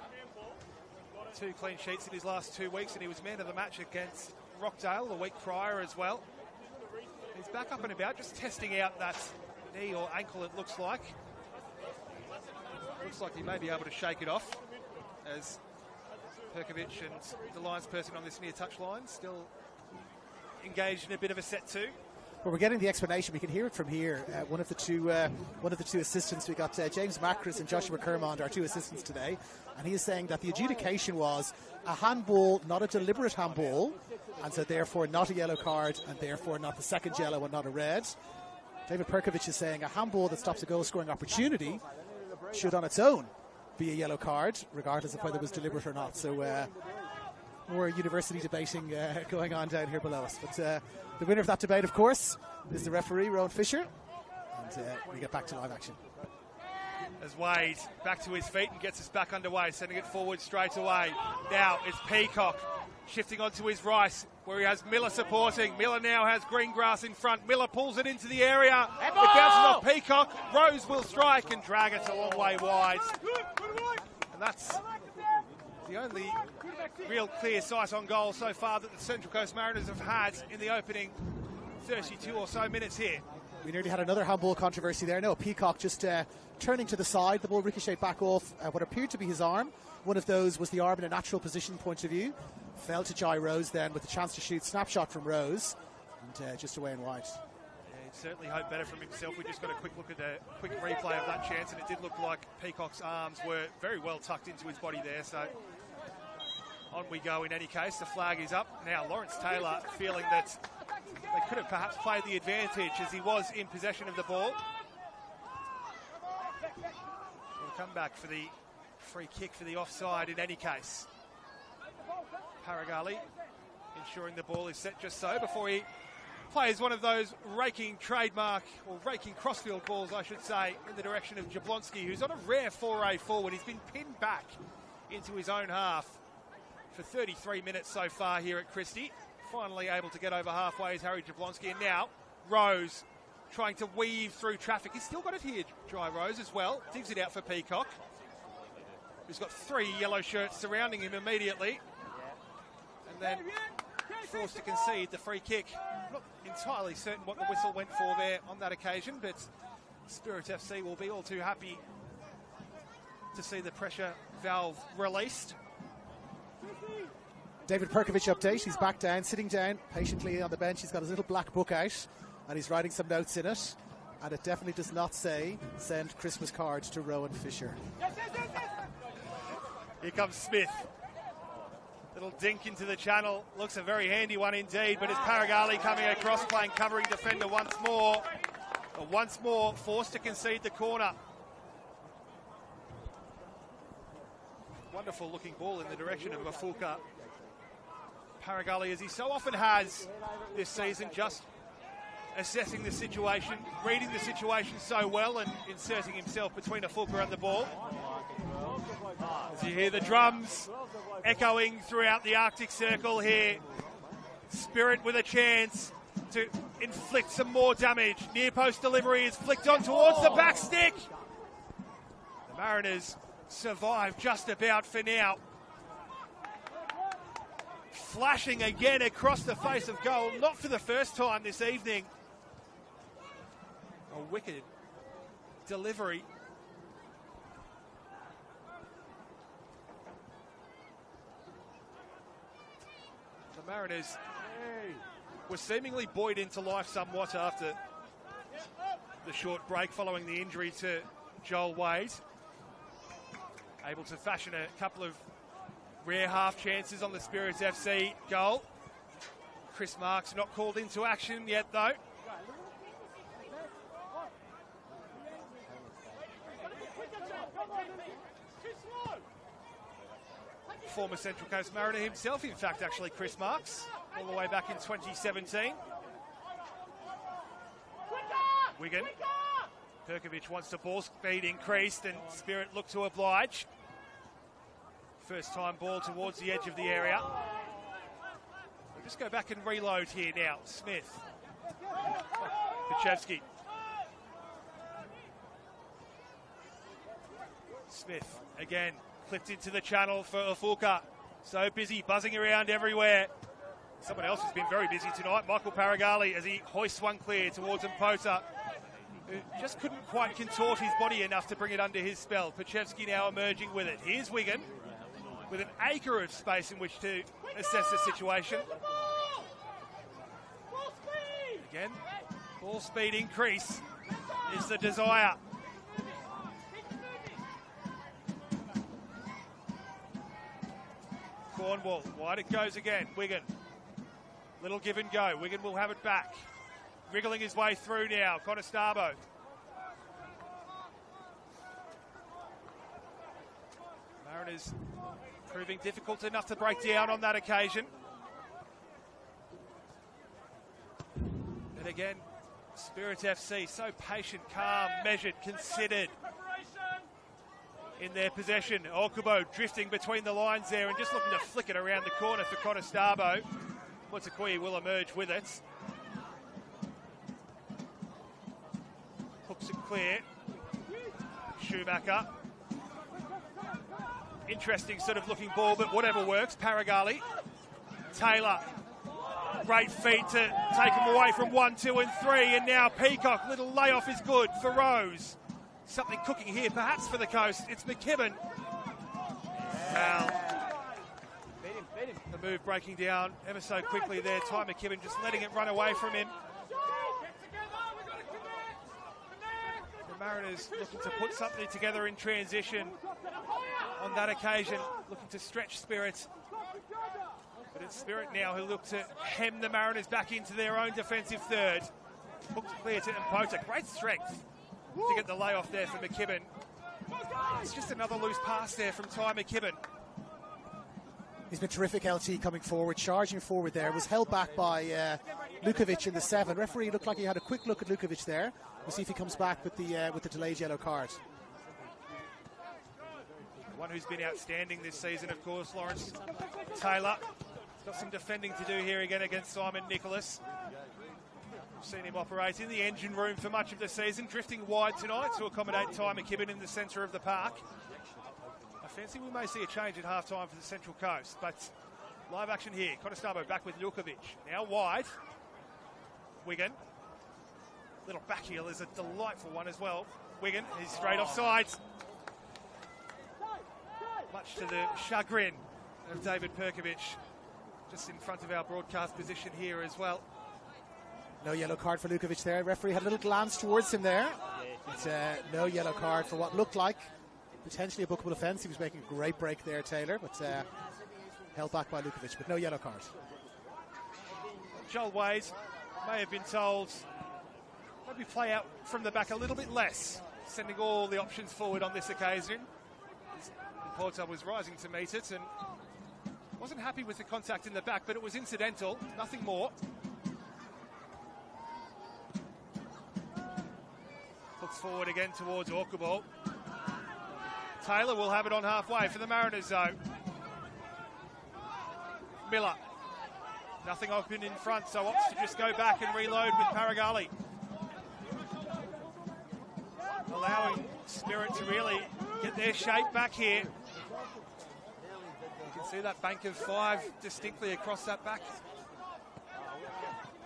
2 clean sheets in his last 2 weeks, and he was man of the match against Rockdale the week prior as well. He's back up and about, just testing out that knee or ankle, it looks like. Looks like he may be able to shake it off, as Perkovic and the Lions person on this near touch line still engaged in a bit of a set 2. Well, we're getting the explanation. We can hear it from here. One of the two assistants. We got James Macris and Joshua Kermond, our two assistants today, and he is saying that the adjudication was a handball, not a deliberate handball, and so therefore not a yellow card, and therefore not the second yellow and not a red. David Perkovic is saying a handball that stops a goal-scoring opportunity should on its own be a yellow card, regardless of whether it was deliberate or not. So more university debating going on down here below us. But the winner of that debate, of course, is the referee, Rowan Fisher. And we get back to live action. As Wade back to his feet and gets us back underway, sending it forward straight away. Now it's Peacock shifting onto his right, where he has Miller supporting. Miller now has Greengrass in front. Miller pulls it into the area. It bounces off Peacock. Rose will strike and drag it a long way wide. And that's the only real clear sight on goal so far that the Central Coast Mariners have had in the opening 32 or so minutes here. We nearly had another handball controversy there. No, Peacock just turning to the side. The ball ricocheted back off what appeared to be his arm. One of those was the arm in a natural position point of view. Fell to Jai Rose then with a chance to shoot. Snapshot from Rose. And just away and wide. Yeah, he'd certainly hoped better from himself. We just got a quick look at the quick replay of that chance, and it did look like Peacock's arms were very well tucked into his body there. So on we go in any case. The flag is up. Now Lawrence Taylor feeling that they could have perhaps played the advantage as he was in possession of the ball. We'll come back for the free kick for the offside in any case. Paragali ensuring the ball is set just so before he plays one of those raking trademark, or raking crossfield balls, I should say, in the direction of Jablonski, who's on a rare foray forward. He's been pinned back into his own half for 33 minutes so far here at Christie. Finally able to get over halfway is Harry Jablonski, and now Rose trying to weave through traffic. He's still got it here, Jai Rose, as well. Digs it out for Peacock, who's got 3 yellow shirts surrounding him immediately. And then forced to concede the free kick. Not entirely certain what the whistle went for there on that occasion, but Spirit FC will be all too happy to see the pressure valve released. David Perkovic update. He's back down, sitting down patiently on the bench. He's got his little black book out and he's writing some notes in it. And it definitely does not say send Christmas cards to Rowan Fisher. Here comes Smith. Little dink into the channel. Looks a very handy one indeed, but it's Paragali coming across, playing covering defender once more. But once more, forced to concede the corner. Wonderful looking ball in the direction of Mafuka. Paragali, as he so often has this season, just assessing the situation, reading the situation so well and inserting himself between Mafuka and the ball. As you hear the drums echoing throughout the Arctic Circle here. Spirit with a chance to inflict some more damage. Near post delivery is flicked on towards the back stick. The Mariners survive just about for now. Flashing again across the face of goal, not for the first time this evening. A wicked delivery. The Mariners were seemingly buoyed into life somewhat after the short break following the injury to Joel Wade. Able to fashion a couple of rare half chances on the Spirits FC goal. Chris Marks not called into action yet though. Former Central Coast Mariner himself, in fact, actually Chris Marks, all the way back in 2017. Wigan. Perkovic wants the ball speed increased and Spirit look to oblige. First time ball towards the edge of the area. We'll just go back and reload here now. Smith. Pachevsky. Smith again. Clipped into the channel for Ofuka. So busy, buzzing around everywhere. Someone else has been very busy tonight, Michael Paragali, as he hoists one clear towards Mpota, who just couldn't quite contort his body enough to bring it under his spell. Pachevsky now emerging with it. Here's Wigan, with an acre of space in which to assess the situation. Again, Ball speed increase is the desire. Cornwall, wide it goes again. Wigan, little give and go. Wigan will have it back. Wriggling his way through now. Conestogo. Mariners proving difficult enough to break down on that occasion. And again, Spirit FC, so patient, calm, measured, considered in their possession. Okubo drifting between the lines there and just looking to flick it around the corner for Conestogo. Mutakoye will emerge with it. Hooks it clear. Schumacher. Interesting sort of looking ball, but whatever works. Paragali. Taylor. Great feet to take him away from 1, 2 and 3. And now Peacock. Little layoff is good for Rose. Something cooking here perhaps for the Coast. It's McKibben. Foul. The move breaking down ever so quickly there. Ty McKibben just letting it run away from him. The Mariners looking to put something together in transition on that occasion, looking to stretch Spirit. But it's Spirit now who look to hem the Mariners back into their own defensive third. Hooked clear to Mpota. Great strength to get the layoff there for McKibben. It's just another loose pass there from Ty McKibben. He's been terrific, LT, coming forward, charging forward there. Was held back by Lukovic in the 7. Referee looked like he had a quick look at Lukovic there. We'll see if he comes back with the delayed yellow card. One who's been outstanding this season, of course, Lawrence Taylor. Got some defending to do here again against Simon Nicholas. We've seen him operate in the engine room for much of the season, drifting wide tonight to accommodate Ty McKibben in the centre of the park. I fancy we may see a change at half-time for the Central Coast, but live action here. Conestogo back with Lukovic. Now wide. Wigan. Little back heel is a delightful one as well. Wigan is straight offside. Much to the chagrin of David Perkovic. Just in front of our broadcast position here as well. No yellow card for Lukovic there. Referee had a little glance towards him there. It's no yellow card for what looked like potentially a bookable offence. He was making a great break there, Taylor, but held back by Lukovic, but no yellow card. Joel Wade may have been told maybe play out from the back a little bit less, sending all the options forward on this occasion. Porter was rising to meet it and wasn't happy with the contact in the back, but it was incidental, nothing more. Looks forward again towards Orkaball. Taylor will have it on halfway for the Mariners zone. Miller. Nothing open in front, so opts to just go back and reload with Paragali. Allowing Spirit to really get their shape back here. You can see that bank of 5 distinctly across that back.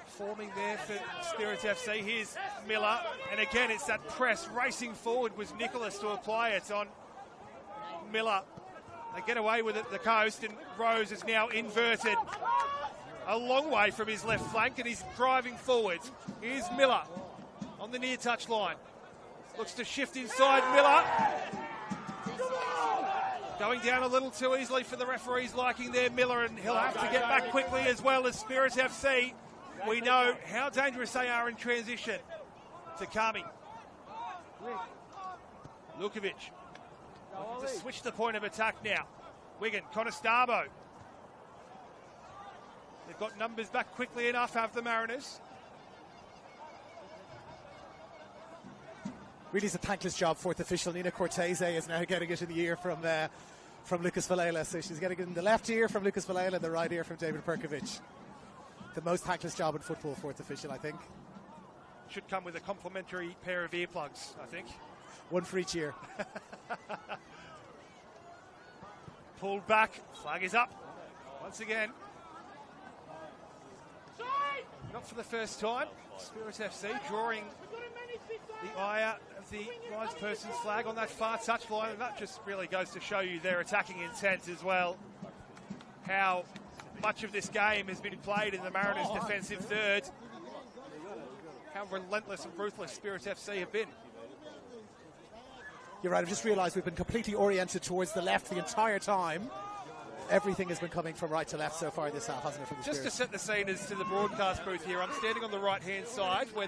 Forming there for Spirit FC. Here's Miller, and again it's that press racing forward was Nicholas to apply it on Miller. They get away with it, the Coast, and Rose is now inverted a long way from his left flank, and he's driving forward. Here's Miller on the near touch line. Looks to shift inside Miller. Going down a little too easily for the referee's liking there, Miller, and he'll have to get back quickly as well as Spirit FC. We know how dangerous they are in transition. Takami. Lukovic. Looking to switch the point of attack now. Wigan, Conestogo. They've got numbers back quickly enough, have the Mariners. Really is a thankless job, fourth official. Nina Cortese is now getting it in the ear from Lucas Valela. So she's getting it in the left ear from Lucas Valela and the right ear from David Perkovic. The most thankless job in football, fourth official, I think. Should come with a complimentary pair of earplugs, I think. One for each ear. Pulled back, flag is up once again. Not for the first time. Spirit FC drawing the ire of the linesperson's flag on that far touchline, and that just really goes to show you their attacking intent as well. How much of this game has been played in the Mariners' defensive third. How how relentless and ruthless Spirit FC have been. You're right, I've just realised we've been completely oriented towards the left the entire time. Everything has been coming from right to left so far in this half, hasn't it, from the Just Spirit? to set the scene as to the broadcast booth here, I'm standing on the right-hand side where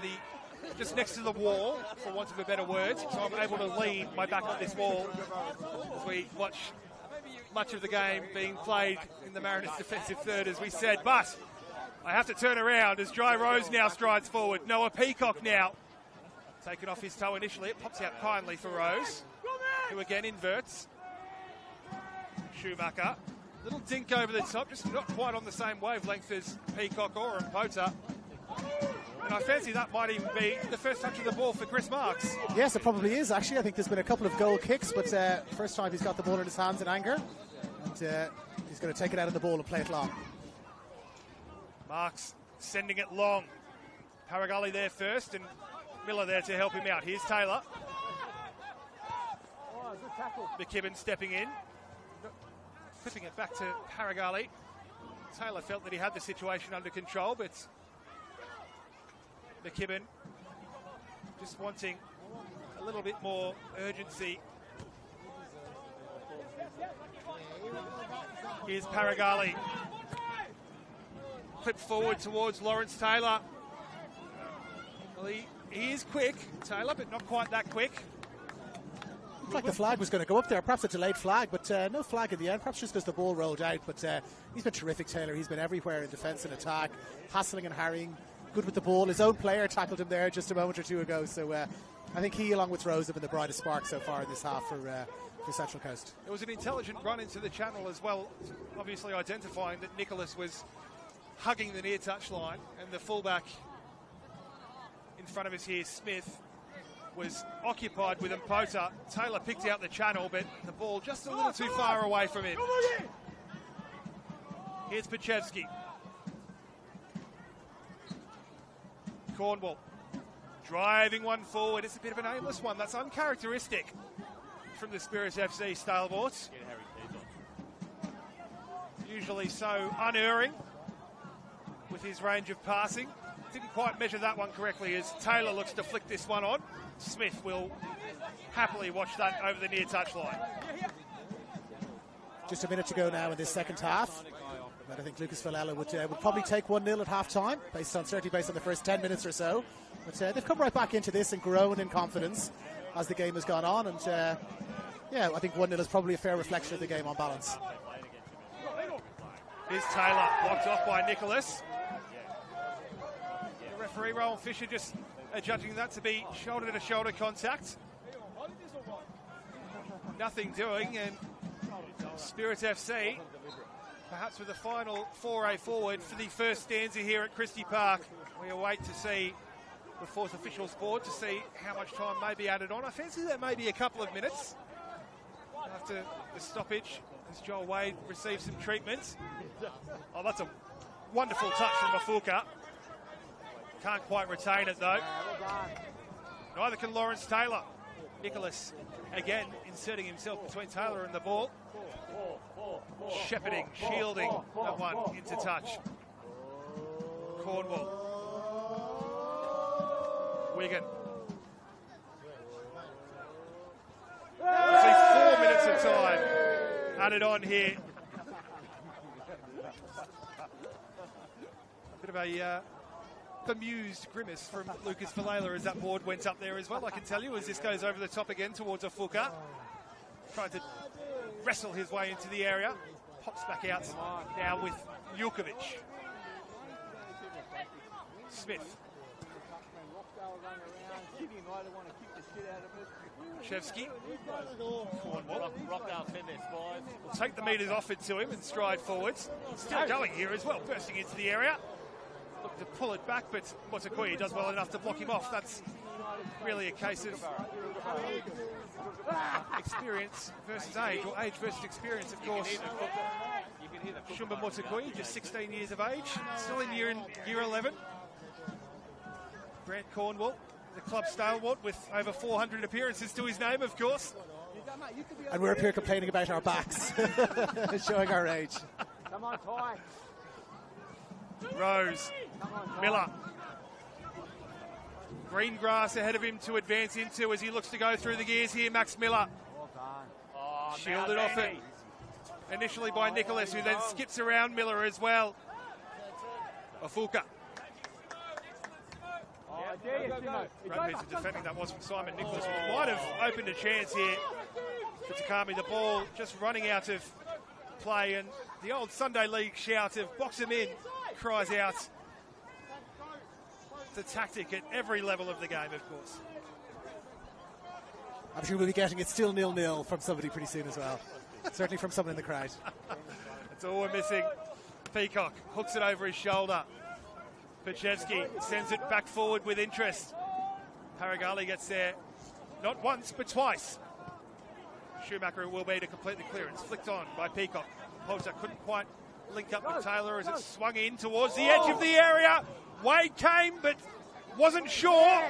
just next to the wall, for want of a better word, so I'm able to lean my back on this wall as we watch much of the game being played in the Mariners' defensive third, as we said. But I have to turn around as Jai Rose now strides forward. Noah Peacock now taken off his toe initially. It pops out kindly for Rose, who again inverts. Schumacher, little dink over the top, just not quite on the same wavelength as Peacock or Mpota. And I fancy that might even be the first touch of the ball for Chris Marks. Yes, it probably is, actually. I think there's been a couple of goal kicks, but first time he's got the ball in his hands in anger. And he's going to take it out of the ball and play it long. Marks sending it long. Paragali there first, and Miller there to help him out. Here's Taylor. McKibben stepping in. Flipping it back to Paragali. Taylor felt that he had the situation under control, but McKibben just wanting a little bit more urgency. Here's Paragali. Clipped forward towards Lawrence Taylor. Well, he is quick, Taylor, but not quite that quick. Looked like the flag was going to go up there. Perhaps a delayed flag, but no flag in the end. Perhaps just because the ball rolled out. But he's been terrific, Taylor. He's been everywhere in defence and attack, hassling and harrying. Good with the ball. His own player tackled him there just a moment or two ago. So I think he, along with Rose, have been the brightest spark so far in this half for Central Coast. It was an intelligent run into the channel as well, obviously identifying that Nicholas was hugging the near touch line, and the fullback in front of us here, Smith, was occupied with Mpota. Taylor picked out the channel, but the ball just a little too far away from him. Here's Pachevsky. Cornwall driving one forward. It's a bit of an aimless one. That's uncharacteristic from the Spirit FC stalwarts. Usually so unerring with his range of passing. Didn't quite measure that one correctly as Taylor looks to flick this one on. Smith will happily watch that over the near touch line. Just a minute to go now in this second half. But I think Lucas Villela would probably take 1-0 at half-time, certainly based on the first 10 minutes or so. But they've come right back into this and grown in confidence as the game has gone on. And yeah, I think 1-0 is probably a fair reflection of the game on balance. Here's Taylor, blocked off by Nicholas. The referee, Rowan Fisher, just judging that to be shoulder-to-shoulder contact. Nothing doing, and Spirit FC, perhaps with the final foray forward for the first stanza here at Christie Park. We await to see the fourth official's board to see how much time may be added on. I fancy there may be a couple of minutes after the stoppage as Joel Wade receives some treatment. Oh, that's a wonderful touch from Mafuka. Can't quite retain it though. Neither can Lawrence Taylor. Nicholas again inserting himself between Taylor and the ball. Shepherding, shielding that one into touch. Cornwall. Wigan. See 4 minutes of time added on here. Bit of a bemused grimace from Lucas Villela as that board went up there as well, I can tell you, as this goes over the top again towards Afuka. Trying to wrestle his way into the area. Pops back out now with Jukovic. Smith. Shevsky. Cornwall. Will take the metres offered to him and stride forwards. Still going here as well, bursting into the area. Look to pull it back, but Motakui does well enough to block him off. That's really a case of experience versus age, or age versus experience, of course. Shumba Motakui, just 16 years of age, still in year 11. Grant Cornwall, the club stalwart with over 400 appearances to his name, of course. And we're up here complaining about our backs, showing our age. Come on, Ty. Rose, Miller. Green grass ahead of him to advance into as he looks to go through the gears here. Max Miller shielded off it initially by Nicholas, who then skips around Miller as well. Afuka. Great piece of defending that was from Simon Nicholas, which might have opened a chance here for Takami. The ball just running out of play, and the old Sunday League shout of box him in cries out. It's a tactic at every level of the game, of course. I'm sure we'll be getting it still 0-0 from somebody pretty soon as well. Certainly from someone in the crowd. That's all we're missing. Peacock hooks it over his shoulder. Pachevsky sends it back forward with interest. Paragali gets there not once but twice. Schumacher will be to complete the clearance. Flicked on by Peacock. Poster couldn't quite link up with Taylor as it swung in towards the edge of the area. Wade came but wasn't sure.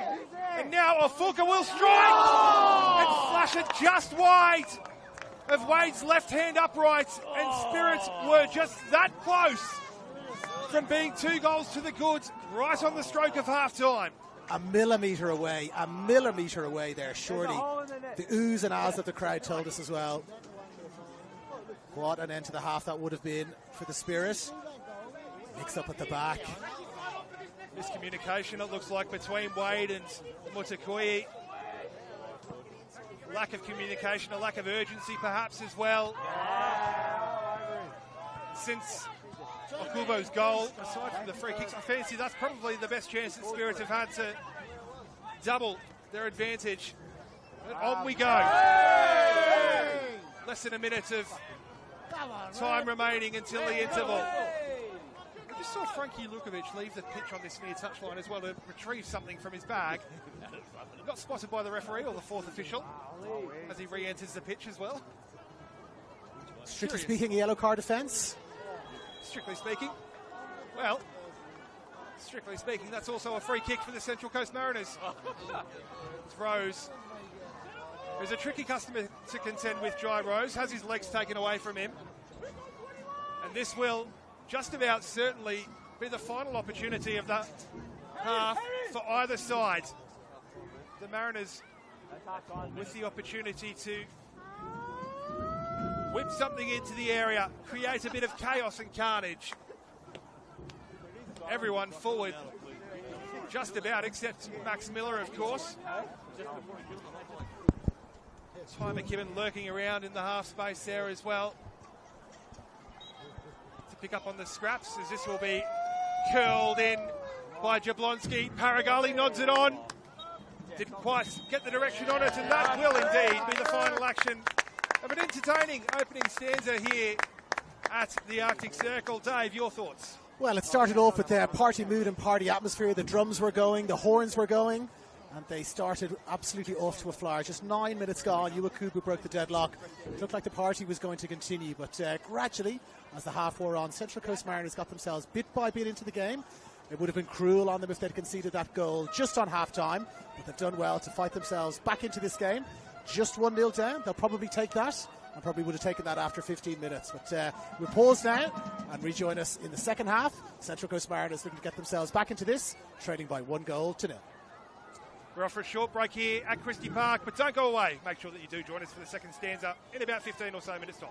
And now Afuka will strike and flash it just wide of Wade's left hand upright. And Spirits were just that close from being 2 goals to the good right on the stroke of half-time. A millimetre away there, surely. The oohs and ahs of the crowd told us as well. What an end to the half that would have been for the Spirit. Mix up at the back. Miscommunication, it looks like, between Wade and Mutakui. Lack of communication, a lack of urgency perhaps as well. Since Okubo's goal, aside from the free kicks, I fancy that's probably the best chance that Spirits have had to double their advantage. But on we go. Less than a minute of time remaining until the interval. I just saw Frankie Lukovic leave the pitch on this near touchline as well to retrieve something from his bag. Got spotted by the referee or the fourth official as he re-enters the pitch as well. Strictly speaking, a yellow card offence. Strictly speaking, well, strictly speaking, that's also a free kick for the Central Coast Mariners. It's Rose, who's a tricky customer to contend with. Jai Rose has his legs taken away from him. And this will just about certainly be the final opportunity of that half for either side. The Mariners with the opportunity to whip something into the area, create a bit of chaos and carnage. Everyone forward, just about, except Max Miller, of course. Ty McKibben lurking around in the half space there as well to pick up on the scraps, as this will be curled in by Jablonski. Paragali nods it on. Didn't quite get the direction on it, and that will indeed be the final action of an entertaining opening stanza here at the Arctic Circle. Dave, your thoughts? Well, it started off with party mood and party atmosphere. The drums were going, the horns were going, and they started absolutely off to a flyer. Just 9 minutes gone, Iwakubu broke the deadlock. It looked like the party was going to continue, but gradually, as the half wore on, Central Coast Mariners got themselves bit by bit into the game. It would have been cruel on them if they'd conceded that goal just on half-time, but they've done well to fight themselves back into this game. Just 1-0 down, they'll probably take that. I probably would have taken that after 15 minutes. But we'll pause now and rejoin us in the second half. Central Coast Mariners looking to get themselves back into this, trading by 1-0. We're off for a short break here at Christie Park, but don't go away. Make sure that you do join us for the second stanza in about 15 or so minutes' time.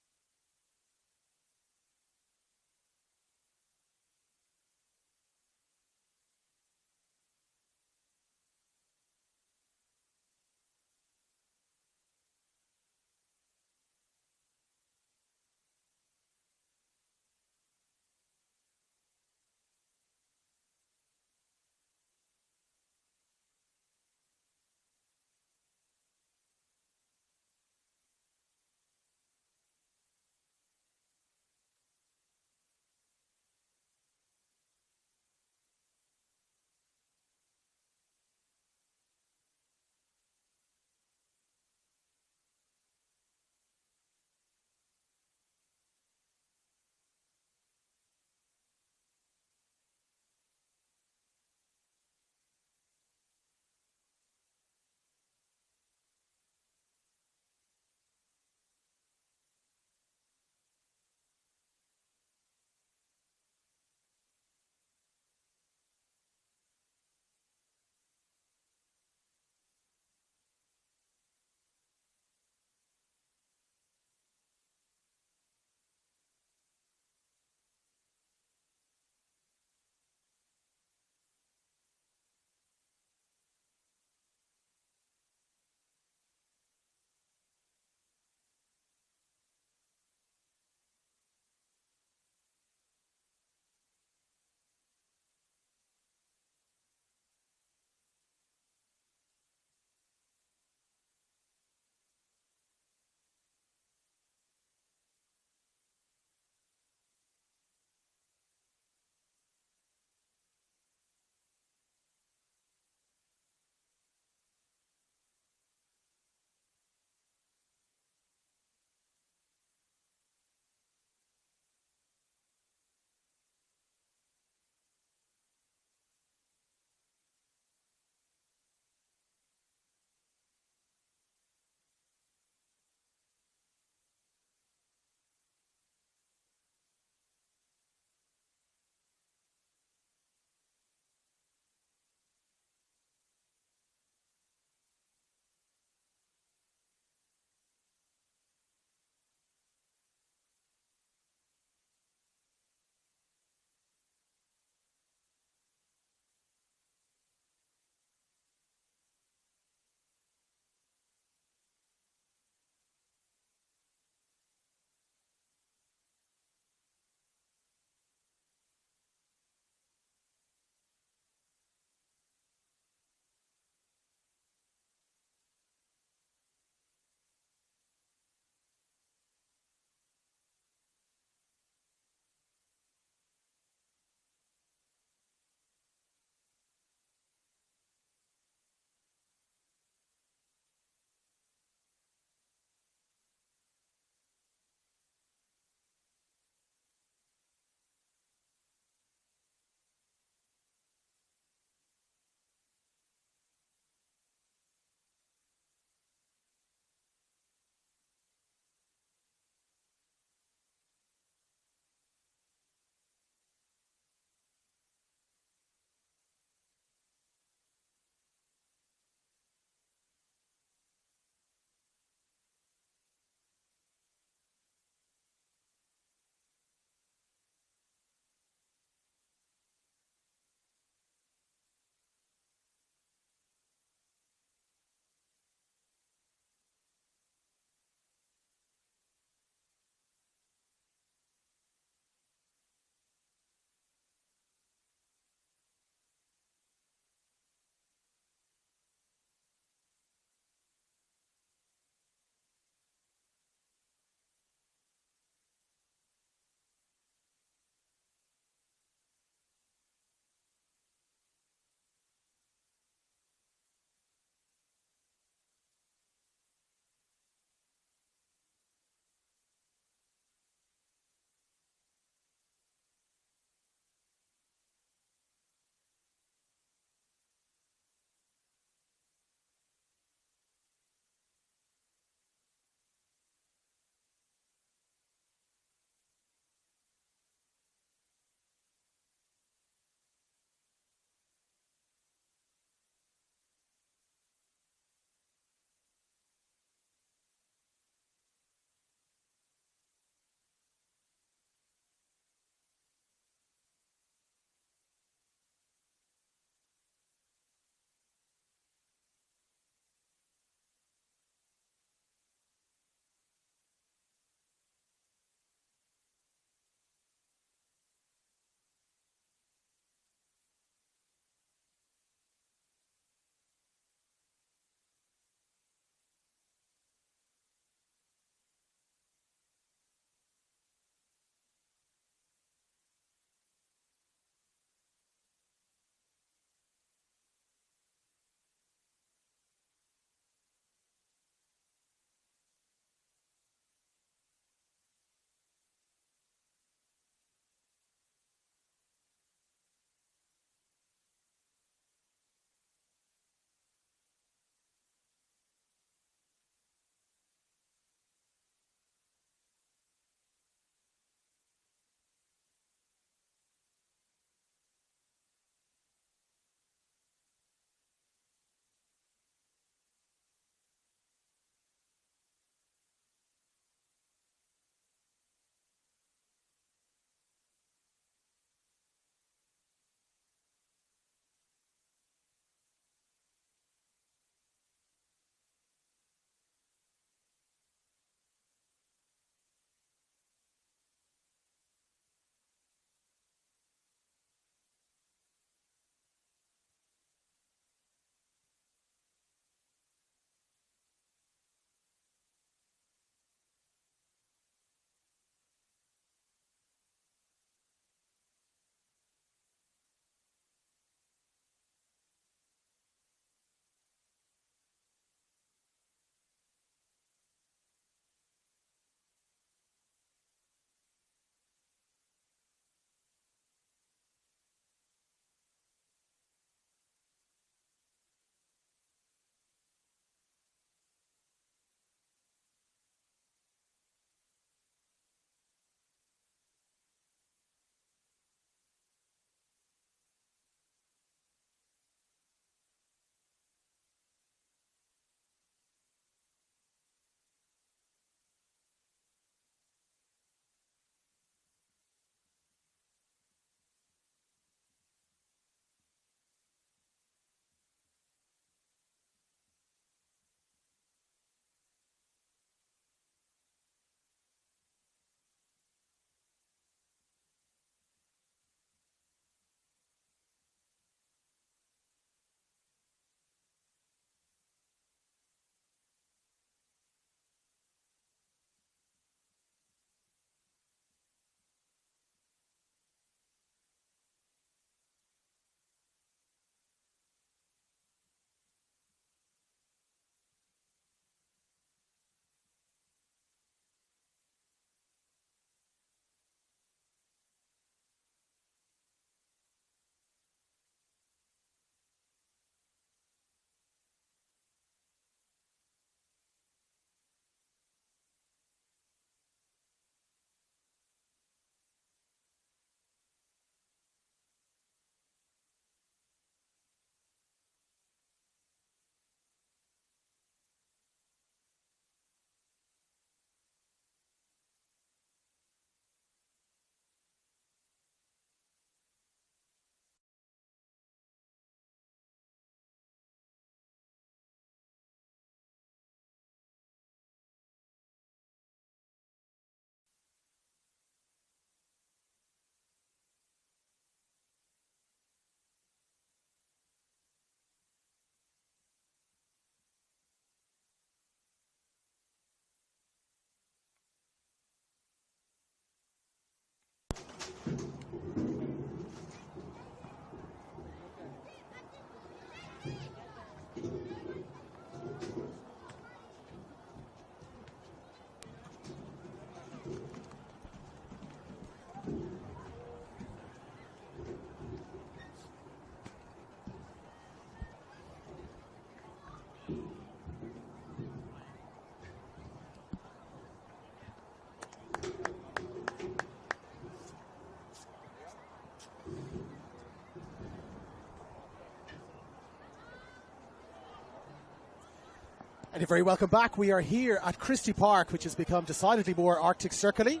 And you're very welcome back. We are here at Christie Park, which has become decidedly more Arctic Circle-y.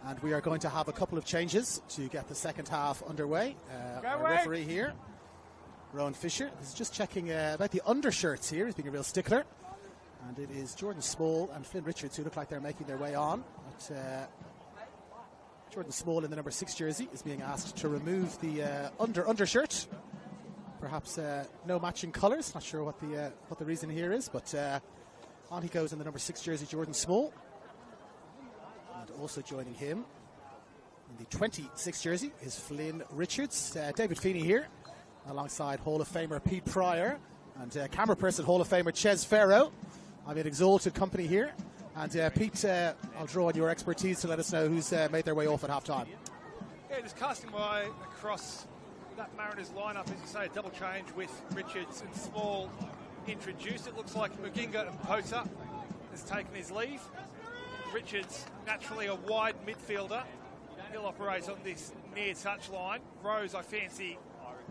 And we are going to have a couple of changes to get the second half underway. Our referee here, Rowan Fisher, is just checking about the undershirts here. He's being a real stickler. And it is Jordan Small and Flynn Richards who look like they're making their way on. But, Jordan Small in the number 6 jersey is being asked to remove the undershirt. Perhaps no matching colours. Not sure what the reason here is, but on he goes in the number 6 jersey, Jordan Small. And also joining him in the 26 jersey is Flynn Richards. David Feeney here, alongside Hall of Famer Pete Pryor and camera person Hall of Famer Ches Farrow. I'm in exalted company here. And Pete, I'll draw on your expertise to let us know who's made their way off at half-time. Yeah, just casting my eye across that Mariners lineup, as you say, a double change with Richards and Small introduced. It looks like Muginga and Pota has taken his leave. Richards, naturally a wide midfielder. He'll operate on this near touch line. Rose, I fancy,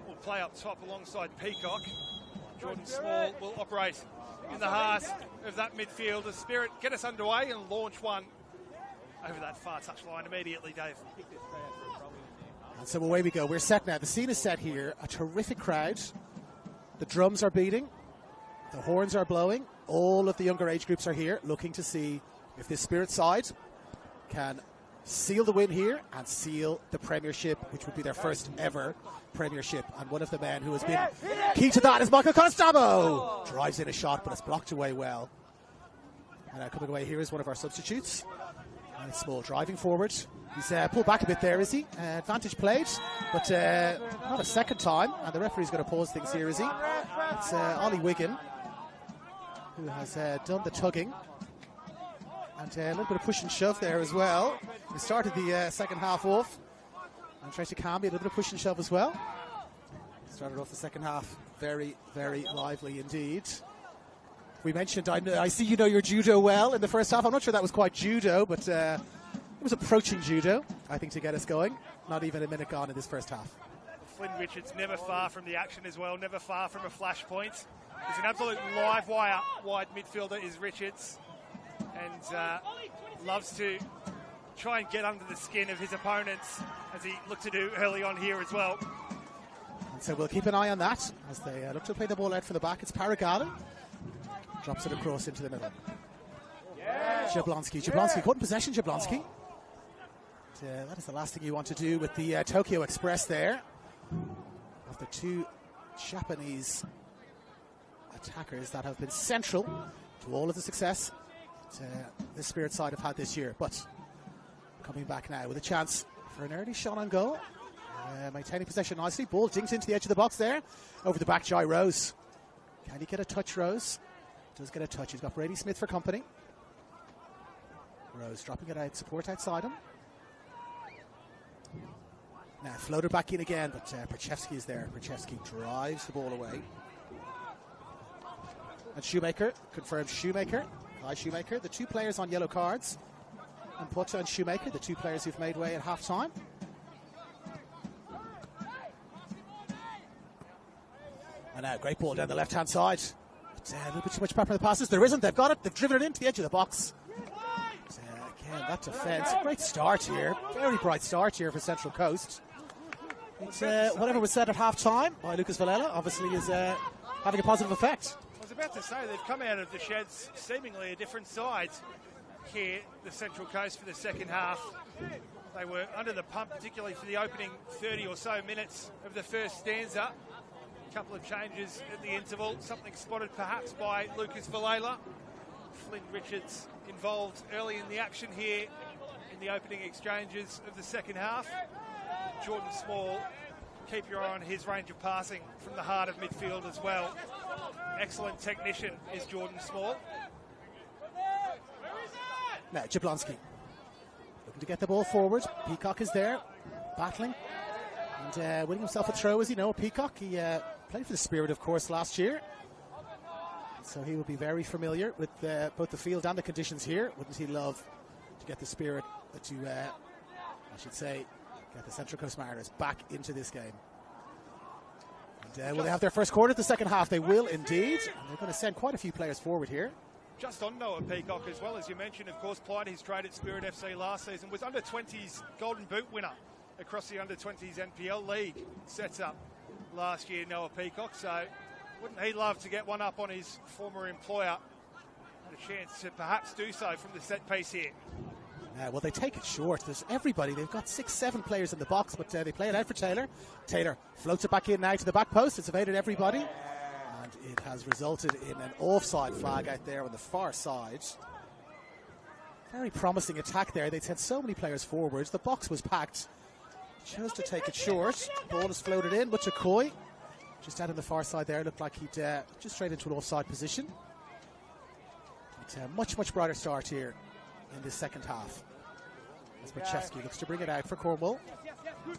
will play up top alongside Peacock. Jordan Small will operate in the heart of that midfielder. Spirit, get us underway and launch one over that far touch line immediately, Dave. And so away we go. We're set now. The scene is set here. A terrific crowd. The drums are beating. The horns are blowing. All of the younger age groups are here looking to see if this Spirit side can seal the win here and seal the Premiership, which would be their first ever Premiership. And one of the men who has been key to that is Michael Constabo. Drives in a shot, but it's blocked away well. And coming away here is one of our substitutes. And Small driving forward. He's pulled back a bit there, is he? Advantage played, but not a second time. And the referee's going to pause things here, is he? It's Ollie Wiggin, who has done the tugging. And a little bit of push and shove there as well. He started the second half off. And Tracy Camby, a little bit of push and shove as well. Started off the second half very, very lively indeed. We mentioned, I see you know your judo well in the first half. I'm not sure that was quite judo, but it was approaching judo, I think, to get us going. Not even a minute gone in this first half. Flynn Richards never far from the action as well, never far from a flashpoint. He's an absolute live wire wide midfielder is Richards, and loves to try and get under the skin of his opponents, as he looked to do early on here as well. And so we'll keep an eye on that as they look to play the ball out from the back. It's Paragala. Drops it across into the middle. Jablonski caught in possession, Jablonski. That is the last thing you want to do with the Tokyo Express there. Of the two Japanese attackers that have been central to all of the success the Spirit side have had this year. But coming back now with a chance for an early shot on goal. Maintaining possession nicely. Ball dinks into the edge of the box there. Over the back, Jai Rose. Can he get a touch, Rose? Does get a touch. He's got Brady Smith for company. Rose dropping it out, support outside him. Now floated back in again, but Perchevsky is there. Perchevsky drives the ball away. And Shoemaker, confirmed Shoemaker. Hi Shoemaker, the two players on yellow cards. And Pota and Shoemaker, the two players who've made way at half-time. And now great ball down the left-hand side. But, a little bit too much prep for the passes. There isn't, they've got it. They've driven it into the edge of the box. Again, that defence, great start here. Very bright start here for Central Coast. It's, whatever was said at half-time by Lucas Villela obviously is having a positive effect. I was about to say, they've come out of the sheds seemingly a different side here, the Central Coast, for the second half. They were under the pump, particularly for the opening 30 or so minutes of the first stanza. A couple of changes at the interval, something spotted perhaps by Lucas Villela. Flynn Richards involved early in the action here in the opening exchanges of the second half. Jordan Small, keep your eye on his range of passing from the heart of midfield as well. Excellent technician is Jordan Small. Now Jablonski looking to get the ball forward. Peacock is there, battling and winning himself a throw, as you know. Peacock, he played for the Spirit, of course, last year. So he will be very familiar with both the field and the conditions here. Wouldn't he love to get the Spirit to, I should say, get the Central Coast Mariners back into this game. And will they have their first quarter of the second half? They will indeed. And they're going to send quite a few players forward here. Just on Noah Peacock as well, as you mentioned, of course, plied his trade at Spirit FC last season, was under-20s Golden Boot winner across the under-20s NPL League set up last year, Noah Peacock. So wouldn't he love to get one up on his former employer? And a chance to perhaps do so from the set piece here. Well, they take it short. There's everybody. They've got 6-7 players in the box, but they play it out for Taylor. Taylor floats it back in now to the back post. It's evaded everybody. And it has resulted in an offside flag out there on the far side. Very promising attack there. They'd sent so many players forwards. The box was packed. Chose to take it short. Ball is floated in. Muchakoi just out on the far side there. Looked like he'd just straight into an offside position. It's a much, much brighter start here in this second half. As Barchevsky looks to bring it out for Cornwall.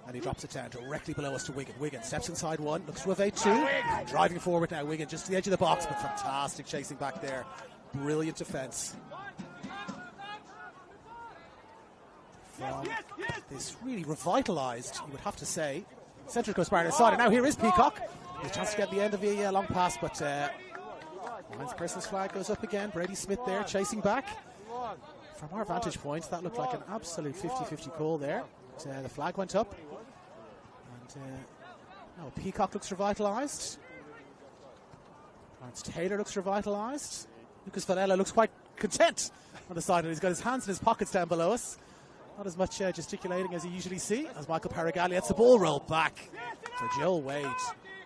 And he drops it down directly below us to Wigan. Wigan steps inside one, looks to evade two. Driving forward now, Wigan just to the edge of the box, but fantastic chasing back there. Brilliant defence. From this really revitalised, you would have to say, Central Coast Mariners side. And now here is Peacock. A chance to get the end of the long pass, but Lions person's flag goes up again. Brady Smith there chasing back. From our vantage point, that looked like an absolute 50-50 call there. But, the flag went up. And Peacock looks revitalised. Lawrence Taylor looks revitalised. Lucas Varela looks quite content on the side, and he's got his hands in his pockets down below us. Not as much gesticulating as you usually see, as Michael Paragalli lets the ball roll back for Joel Wade.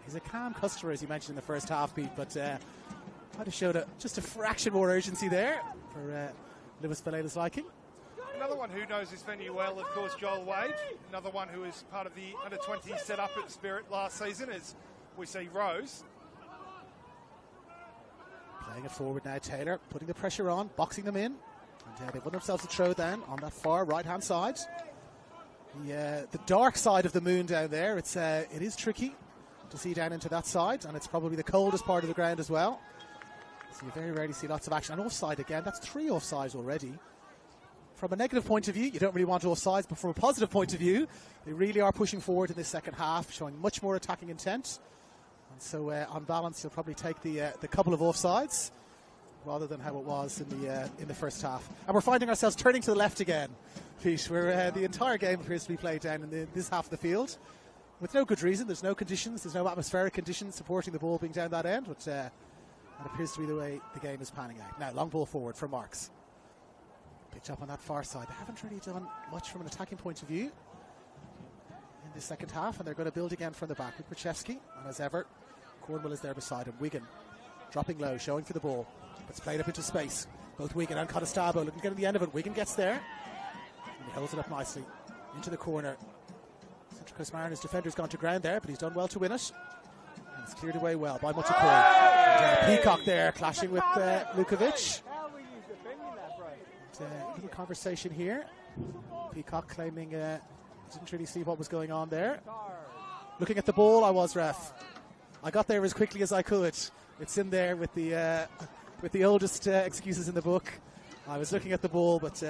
He's a calm customer, as you mentioned in the first half, Pete, but might have showed just a fraction more urgency there for Lewis Valela's liking. Another one who knows this venue well, of course, Joel Wade. Another one who is part of the under-20s set up at Spirit last season, as we see Rose. Playing it forward now, Taylor, putting the pressure on, boxing them in. And they've won themselves a throw then on that far right-hand side. The dark side of the moon down there, it is tricky to see down into that side, and it's probably the coldest part of the ground as well. So you very rarely see lots of action. And offside again, that's 3 offsides already. From a negative point of view, you don't really want offsides, but from a positive point of view, they really are pushing forward in this second half, showing much more attacking intent. And so on balance, you'll probably take the couple of offsides rather than how it was in the first half. And we're finding ourselves turning to the left again, Pete, where the entire game appears to be played down in this half of the field. With no good reason. There's no conditions, there's no atmospheric conditions supporting the ball being down that end, but that appears to be the way the game is panning out. Now, long ball forward for Marks. Picked up on that far side. They haven't really done much from an attacking point of view in the second half, and they're going to build again from the back with Barchevsky. And as ever, Cornwall is there beside him. Wigan dropping low, showing for the ball. It's played up into space. Both Wigan and Contestabo looking to get to the end of it. Wigan gets there, and he holds it up nicely into the corner. Central Coast Mariners defender's gone to ground there, but he's done well to win it. And it's cleared away well by Muchakoi. Peacock there clashing with Lukovic. A little conversation here. Peacock claiming didn't really see what was going on there. Looking at the ball, I was, ref. I got there as quickly as I could. It's in there with the oldest excuses in the book. I was looking at the ball, but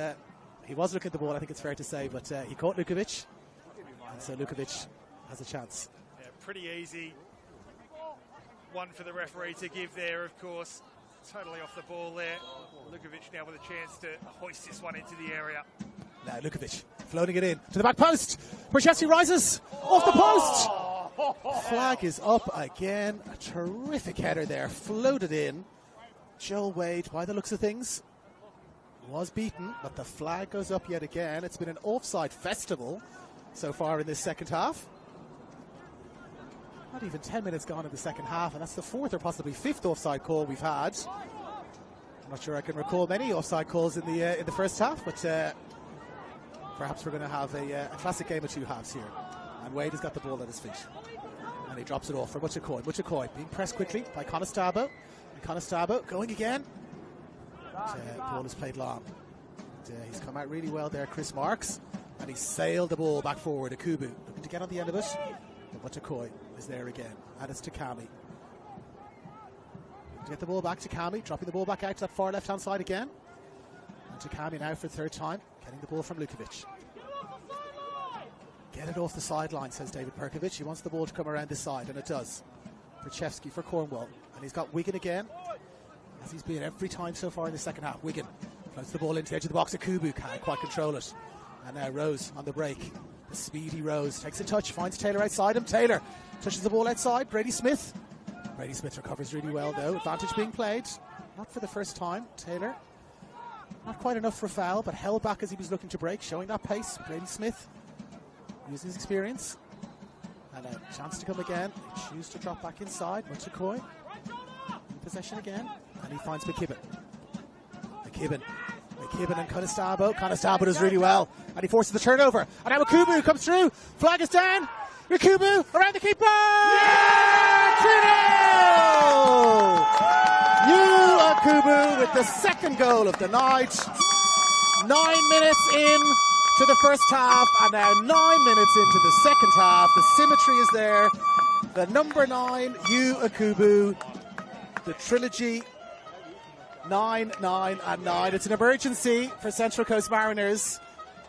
he was looking at the ball, I think it's fair to say, but he caught Lukovic. And so Lukovic has a chance. Yeah, pretty easy one for the referee to give there, of course. Totally off the ball there. Lukovic now with a chance to hoist this one into the area. Now Lukovic floating it in to the back post. Barchevsky rises off the post. Flag is up again. A terrific header there. Floated in. Joel Wade, by the looks of things, was beaten, but the flag goes up yet again. It's been an offside festival so far in this second half. Not even 10 minutes gone in the second half, and that's the 4th or possibly 5th offside call we've had. I'm not sure I can recall many offside calls in the first half, but perhaps we're going to have a classic game of 2 halves here. And Wade has got the ball at his feet, and he drops it off for Muchakoi. Muchakoi being pressed quickly by Contestabo, and Contestabo going again. Ball is played long. He's come out really well there, Chris Marks, and he sailed the ball back forward. Akubu looking to get on the end of it. Muchakoi is there again, and it's to Kami. To get the ball back to Kami, dropping the ball back out to that far left-hand side again. And to Kami now for the 3rd time, getting the ball from Lukovic. Get it off the sideline, says David Perkovic. He wants the ball to come around this side, and it does. Barchevsky for Cornwall, and he's got Wigan again. as he's been every time so far in the second half. Wigan floats the ball into the edge of the box. Akubu can't quite control it. And now Rose on the break. The speedy Rose takes a touch, finds Taylor outside him. Taylor touches the ball outside. Brady Smith. Brady Smith recovers really well though. Advantage being played. Not for the first time. Taylor, not quite enough for a foul, but held back as he was looking to break, showing that pace. Brady Smith using his experience. And a chance to come again. They choose to drop back inside. Mutchakoi in possession again. And he finds McKibben. McKibben and Conestabo. Conestabo does really well. And he forces the turnover. And now Akubu comes through. Flag is down. Akubu around the keeper. Yeah! 2-0! Akubu with the second goal of the night. 9 minutes in to the first half, and now 9 minutes into the second half. The symmetry is there. The number 9, Akubu. The trilogy, 9, 9, and 9. It's an emergency for Central Coast Mariners.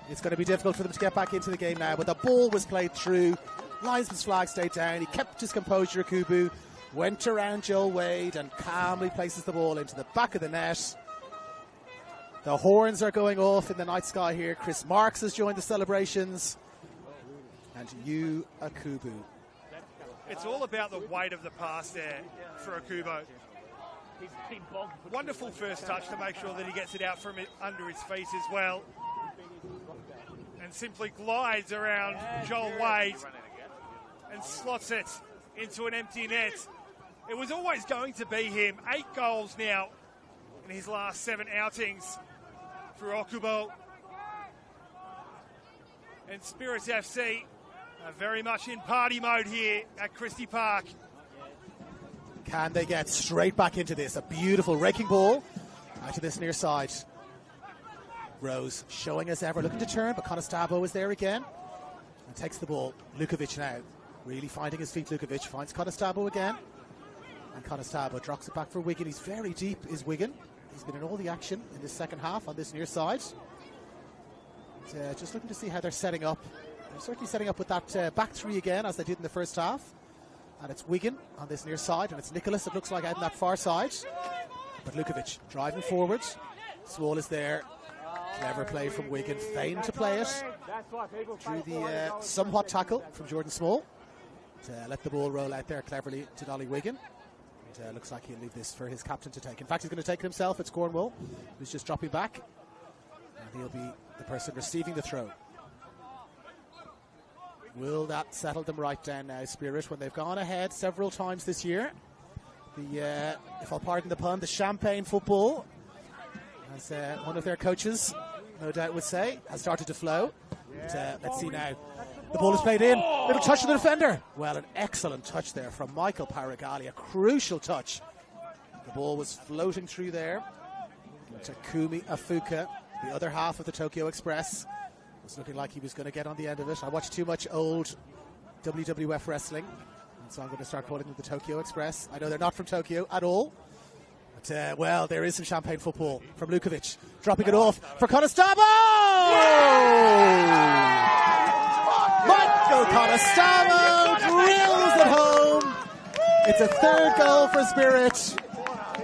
It's going to be difficult for them to get back into the game now, but the ball was played through. Linesman's flag stayed down. He kept his composure, Akubu. Went around Joel Wade and calmly places the ball into the back of the net. The horns are going off in the night sky here. Chris Marks has joined the celebrations. And Akubu. It's all about the weight of the pass there for Akubu. Wonderful first touch to make sure that he gets it out from under his feet as well. And simply glides around Joel Wade and slots it into an empty net. It was always going to be him. 8 goals now in his last 7 outings for Akubu. And Spirits FC are very much in party mode here at Christie Park. Can they get straight back into this? A beautiful raking ball out to this near side. Rose showing as ever, looking to turn, but Conestabo is there again and takes the ball. Lukovic now really finding his feet. Lukovic finds Conestabo again, and Conestabo drops it back for Wigan. He's very deep, is Wigan. He's been in all the action in this second half on this near side. Just looking to see how they're setting up. They're certainly setting up with that back three again, as they did in the first half. And it's Wigan on this near side, and it's Nicholas, it looks like, out on that far side. But Lukovic driving forward. Swall is there. Clever play from Wigan. Fain to play it through the somewhat tackle from Jordan Small. Let the ball roll out there cleverly to Dolly Wigan. And looks like he'll leave this for his captain to take. In fact, he's going to take it himself. It's Cornwall, who's just dropping back. And he'll be the person receiving the throw. Will that settle them right down now, Spirit, when they've gone ahead several times this year? The, if I'll pardon the pun, the champagne football, as one of their coaches, no doubt would say, has started to flow. But, let's see now. The ball is played in. Little touch to the defender. Well, an excellent touch there from Michael Paragali. A crucial touch. The ball was floating through there. Takumi Afuka, the other half of the Tokyo Express, was looking like he was going to get on the end of it. I watch too much old WWF wrestling, and so I'm going to start calling them the Tokyo Express. I know they're not from Tokyo at all. But, well, there is some champagne football from Lukovic. Dropping it off for Conestabo! Michael Conestabo drills it home. It's a third goal for Spirit.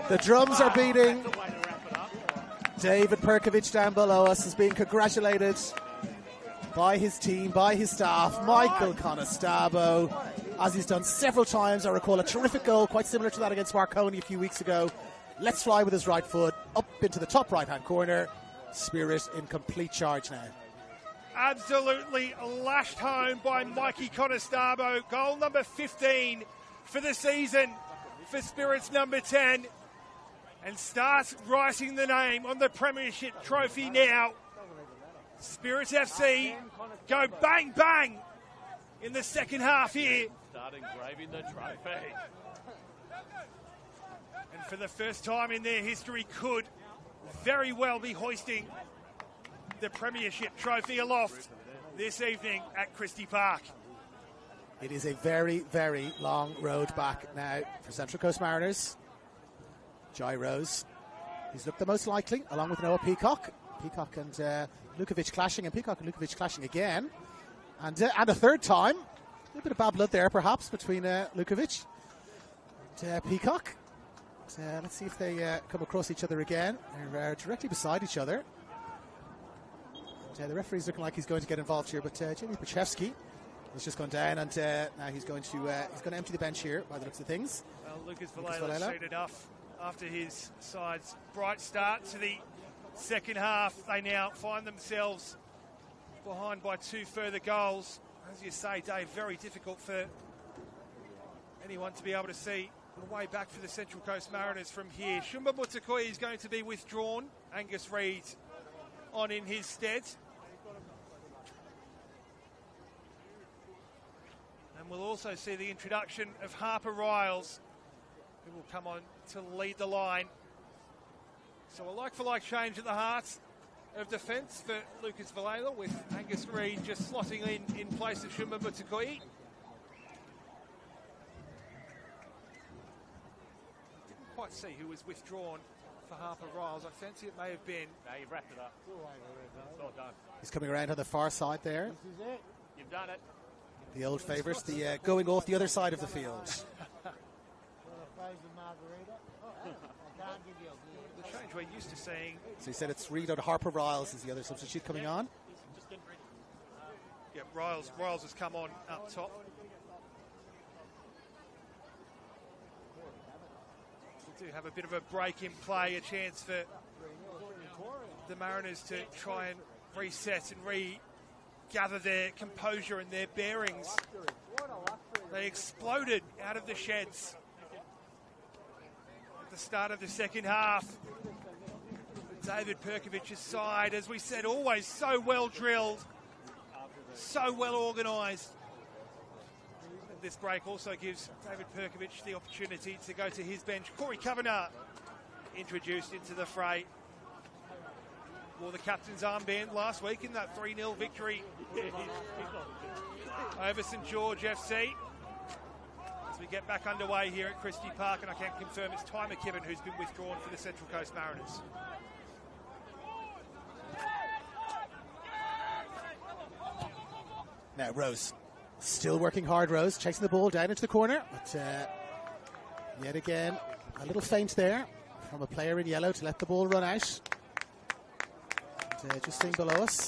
The drums are beating. David Perkovic down below us is being congratulated by his team, by his staff. Michael Conestabo, as he's done several times. I recall a terrific goal, quite similar to that against Marconi a few weeks ago. Let's fly with his right foot, up into the top right-hand corner. Spirit in complete charge now. Absolutely lashed home by Mikey Conestabo. Goal number 15 for the season for Spirit's number 10. And starts writing the name on the Premiership trophy now. Spirits FC go bang bang in the second half here. Start engraving the trophy. And for the first time in their history could very well be hoisting the Premiership trophy aloft this evening at Christie Park. It is a very, very long road back now for Central Coast Mariners. Jai Rose, he's looked the most likely, along with Noah Peacock. Peacock and Lukovic clashing, and Peacock and Lukovic clashing again. And a third time. A little bit of bad blood there, perhaps, between Lukovic and Peacock. Let's see if they come across each other again. They're directly beside each other. And, the referee's looking like he's going to get involved here, but Jamie Pachevsky has just gone down, and now he's going to empty the bench here by the looks of things. Well, Lucas Valela's seen enough after his side's bright start to the second half. They now find themselves behind by 2 further goals. As you say, Dave, very difficult for anyone to be able to see the way back for the Central Coast Mariners from here. Shumba Mutakoi is going to be withdrawn. Angus Reid on in his stead. And we'll also see the introduction of Harper Riles, who will come on to lead the line. So a like-for-like change at the heart of defence for Lucas Valela, with Angus Reid just slotting in place of Shumba Mutakoi. Didn't quite see who was withdrawn for Harper Riles. I fancy it may have been. No, you've wrapped it up. It's all done. He's coming around on the far side there. This is it. You've done it. The old favourites, the going off the other side of the field. The change we're used to seeing. So he said it's Reid on Harper Riles is the other substitute coming on. Yeah, Riles has come on up top. We do have a bit of a break in play, a chance for the Mariners to try and reset and regather their composure and their bearings. They exploded out of the sheds at the start of the second half. David Perkovic's side, as we said, always so well drilled, so well organised. This break also gives David Perkovic the opportunity to go to his bench. Corey Kavanagh introduced into the fray. Wore the captain's armband last week in that 3-0 victory over St George FC. As we get back underway here at Christie Park, and I can confirm it's Ty McKibben who's been withdrawn for the Central Coast Mariners. Now Rose, still working hard. Rose chasing the ball down into the corner, but yet again a little feint there from a player in yellow to let the ball run out. And, just seeing below us,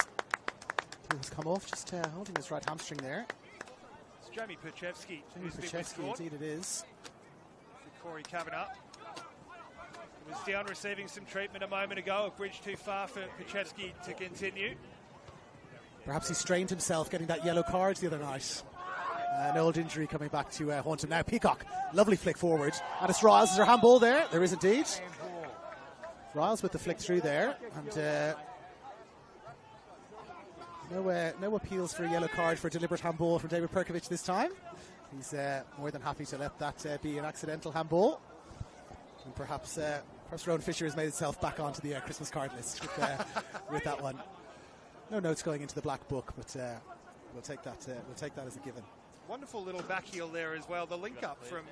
he's come off, just holding his right hamstring there. It's Jamie Pachevsky who's been Pachevsky, withdrawn. indeed it is. For Corey Kavanagh. He was down receiving some treatment a moment ago. A bridge too far for Pachevsky to continue. Perhaps he strained himself getting that yellow card the other night. An old injury coming back to haunt him now. Peacock, lovely flick forward. And it's Riles. Is there handball there? There is indeed. Riles with the flick through there. And no appeals for a yellow card for a deliberate handball from David Perkovic this time. He's more than happy to let that be an accidental handball. And perhaps Rowan Fisher has made itself back onto the Christmas card list with that one. No notes going into the black book, but we'll take that. We'll take that as a given. Wonderful little back heel there as well. The link up from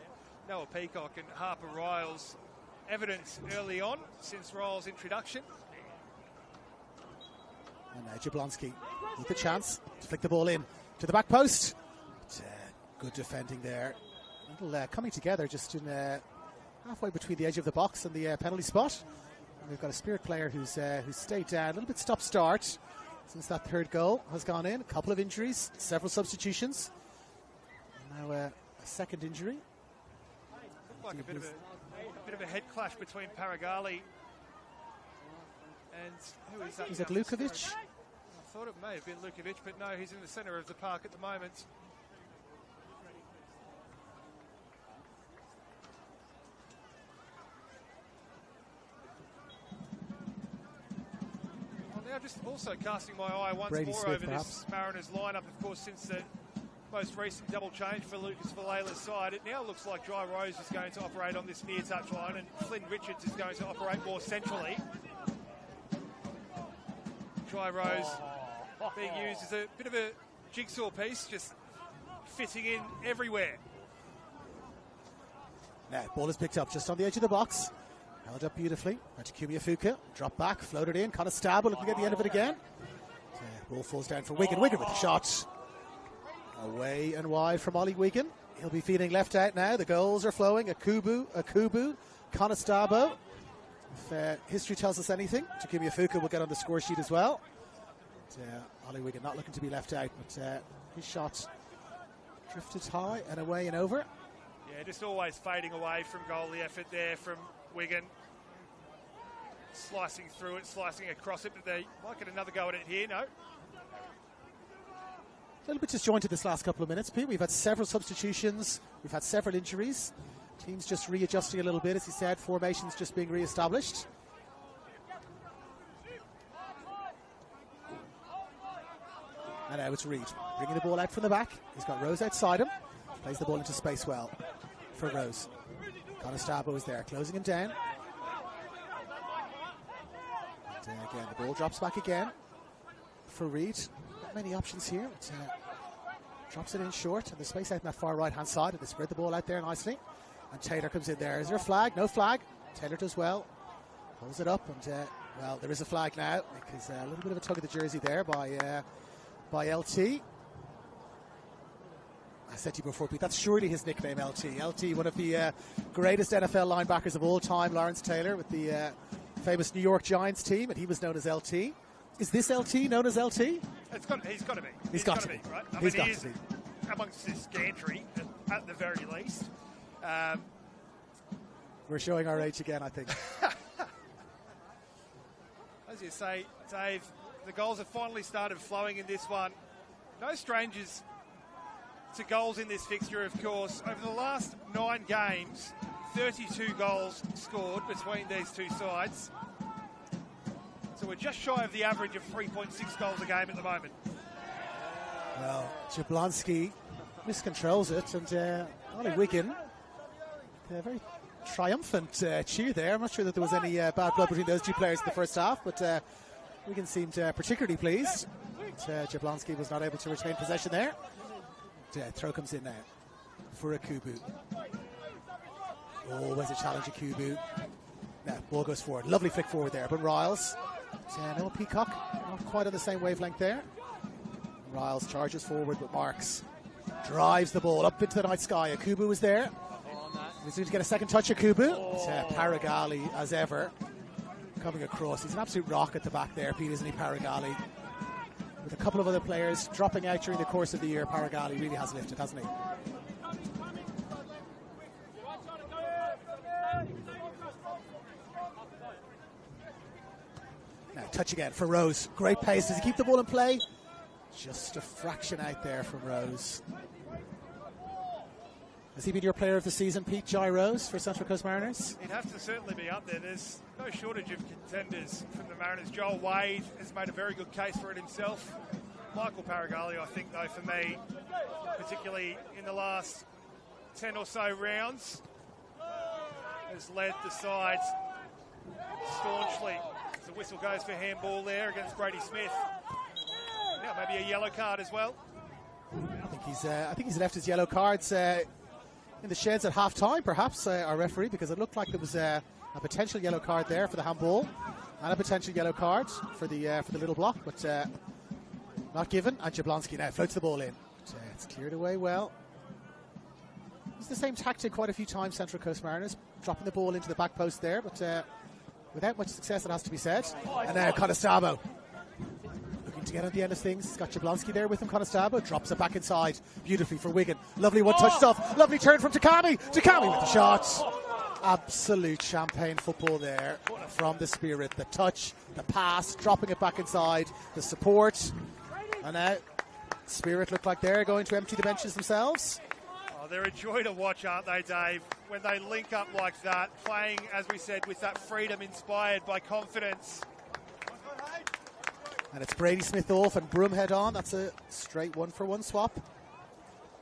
Noah Peacock and Harper Riles, evidence early on since Riles' introduction. And Jablonski with the chance to flick the ball in to the back post. But, good defending there. Little coming together just in halfway between the edge of the box and the penalty spot. And we've got a Spirit player who's stayed down, a little bit stop-start since that third goal has gone in. A couple of injuries, several substitutions. And now a second injury. Looked like a bit of a head clash between Paragali and who is that? Is it Lukovic? I thought it may have been Lukovic, but no, he's in the centre of the park at the moment. Now just also casting my eye once Brady more Smith, over perhaps. this Mariners lineup, of course, since the most recent double change for Lucas Valela's side. It now looks like Jai Rose is going to operate on this near touch line, and Flynn Richards is going to operate more centrally. Jai Rose being used as a bit of a jigsaw piece, just fitting in everywhere. Now, ball is picked up just on the edge of the box. Held up beautifully. Takumi Afuka. Drop back, floated in. Kind of stab, looking at the end of it again. Ball falls down for Wigan. Wigan with the shot. Away and wide from Ollie Wigan. He'll be feeling left out now. The goals are flowing. Akubu Constable. If history tells us anything, Takumi Ifuka will get on the score sheet as well. Ollie Wigan not looking to be left out, but his shot drifted high and away and over. Yeah, just always fading away from goal. The effort there from Wigan. Slicing through it, slicing across it, but they might get another go at it here. No. A little bit disjointed this last couple of minutes, Pete. We've had several substitutions. We've had several injuries. Teams just readjusting a little bit, as he said. Formations just being re-established. And now it's Reid, bringing the ball out from the back. He's got Rose outside him. Plays the ball into space well for Rose. Constable is there, closing him down. And again, the ball drops back again for Reid. Not many options here. It, drops it in short, and the space out on that far right-hand side, and they spread the ball out there nicely. And Taylor comes in there. Is there a flag? No flag. Taylor does well. Pulls it up, and well, there is a flag now, because a little bit of a tug of the jersey there by LT. I said to you before, Pete, that's surely his nickname, LT. LT, one of the greatest NFL linebackers of all time, Lawrence Taylor, with the famous New York Giants team, and he was known as LT. Is this LT known as LT? He's got to be. He's got to be, right? He's got to be. Amongst his gantry, at the very least. We're showing our age again, I think. As you say, Dave, the goals have finally started flowing in this one. No strangers to goals in this fixture, of course. Over the last 9 games, 32 goals scored between these two sides. So we're just shy of the average of 3.6 goals a game at the moment. Well, Jablonski miscontrols it, and Ollie Wigan, a very triumphant cheer there. I'm not sure that there was any bad blood between those two players in the first half, but Wigan seemed particularly pleased. Jablonski was not able to retain possession there. Throw comes in now for Akubu. Always a challenge, Akubu. Now, ball goes forward. Lovely flick forward there, but Riles. No Peacock, not quite on the same wavelength there. Riles charges forward, but Marks drives the ball up into the night sky. Akubu was there. He's going to get a second touch, Akubu. Paragali, as ever, coming across. He's an absolute rock at the back there, Pete, isn't he, Paragali? With a couple of other players dropping out during the course of the year, Paragali really has lifted, hasn't he? Now, touch again for Rose. Great pace. Does he keep the ball in play? Just a fraction out there from Rose. Has he been your player of the season, Pete, Jai Rose, for Central Coast Mariners? He'd have to certainly be up there. There's no shortage of contenders from the Mariners. Joel Wade has made a very good case for it himself. Michael Paragali, I think, though, for me, particularly in the last 10 or so rounds, has led the sides staunchly. The whistle goes for handball there against Brady Smith. Now maybe a yellow card as well. I think he's left his yellow cards in the sheds at half-time, perhaps, our referee, because it looked like there was a potential yellow card there for the handball and a potential yellow card for the little block, but not given. And Jablonski now floats the ball in. It's cleared away well. It's the same tactic quite a few times, Central Coast Mariners, dropping the ball into the back post there, but without much success, it has to be said. And now Constable looking to get on the end of things. He's got Jablonski there with him. Constable drops it back inside beautifully for Wigan. Lovely one-touch stuff. Lovely turn from Takami. Takami with the shots. Absolute champagne football there from the Spirit. The touch, the pass, dropping it back inside, the support. And now Spirit look like they're going to empty the benches themselves. Oh, they're a joy to watch, aren't they, Dave? When they link up like that, playing, as we said, with that freedom inspired by confidence. And it's Brady Smith off and Broomhead on. That's a straight 1-for-1 swap.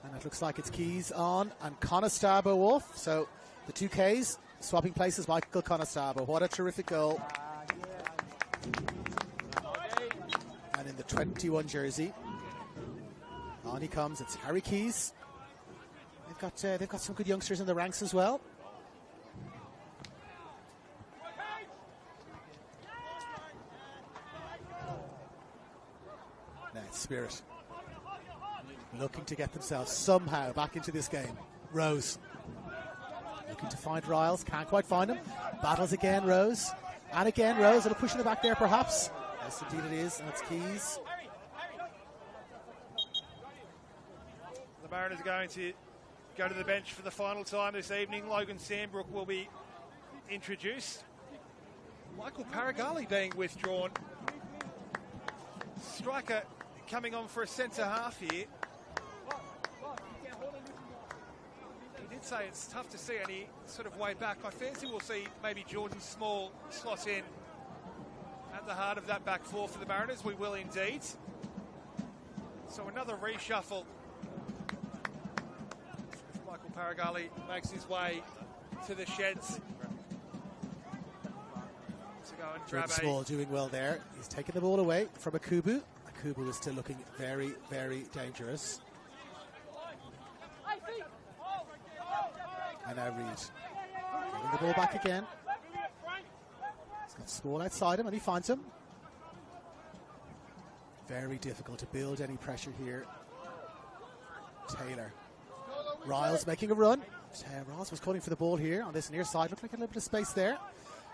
And it looks like it's Keys on and Constable off. So the two Ks swapping places, Michael Constable. What a terrific goal. And in the 21 jersey, on he comes. It's Harry Keys. They've got some good youngsters in the ranks as well. Now it's Spirit looking to get themselves somehow back into this game. Rose Looking to find Riles, can't quite find him. Battles again, Rose. And again, Rose. It'll push in the back there, perhaps. Yes, indeed it is. And it's Keys. The Mariners are going to go to the bench for the final time this evening. Logan Sandbrook will be introduced. Michael Paragali being withdrawn. Striker coming on for a centre half here. He did say it's tough to see any sort of way back. I fancy we'll see maybe Jordan Small slot in at the heart of that back four for the Mariners. We will indeed. So another reshuffle. Michael Paragali makes his way to the sheds to go and grab Small doing well there. He's taking the ball away from Akubu. Akubu is still looking very, very dangerous. And now Reed getting the ball back again. He's got Small outside him and he finds him. Very difficult to build any pressure here. Taylor. Riles making a run. Riles was calling for the ball here on this near side. Looked like a little bit of space there.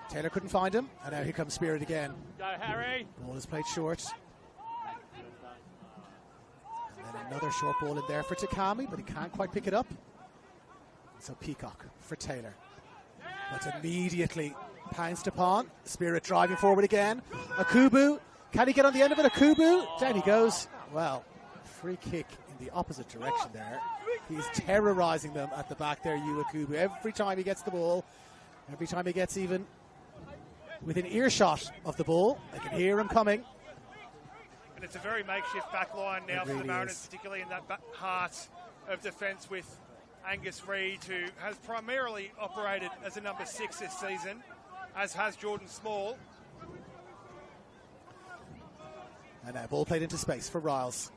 Taylor couldn't find him. And now here comes Spirit again. Go, Harry. Ball is played short. And then another short ball in there for Takami, but he can't quite pick it up. So Peacock for Taylor. But immediately pounced upon. Spirit driving forward again. Akubu. Can he get on the end of it? Akubu. Down he goes. Well, free kick in the opposite direction there. He's terrorizing them at the back there, Akubu. Every time he gets the ball, every time he gets even within earshot of the ball, they can hear him coming. And it's a very makeshift back line now for the Mariners, particularly in that heart of defence with Angus Reid, who has primarily operated as a number 6 this season, as has Jordan Small. And now ball played into space for Riles.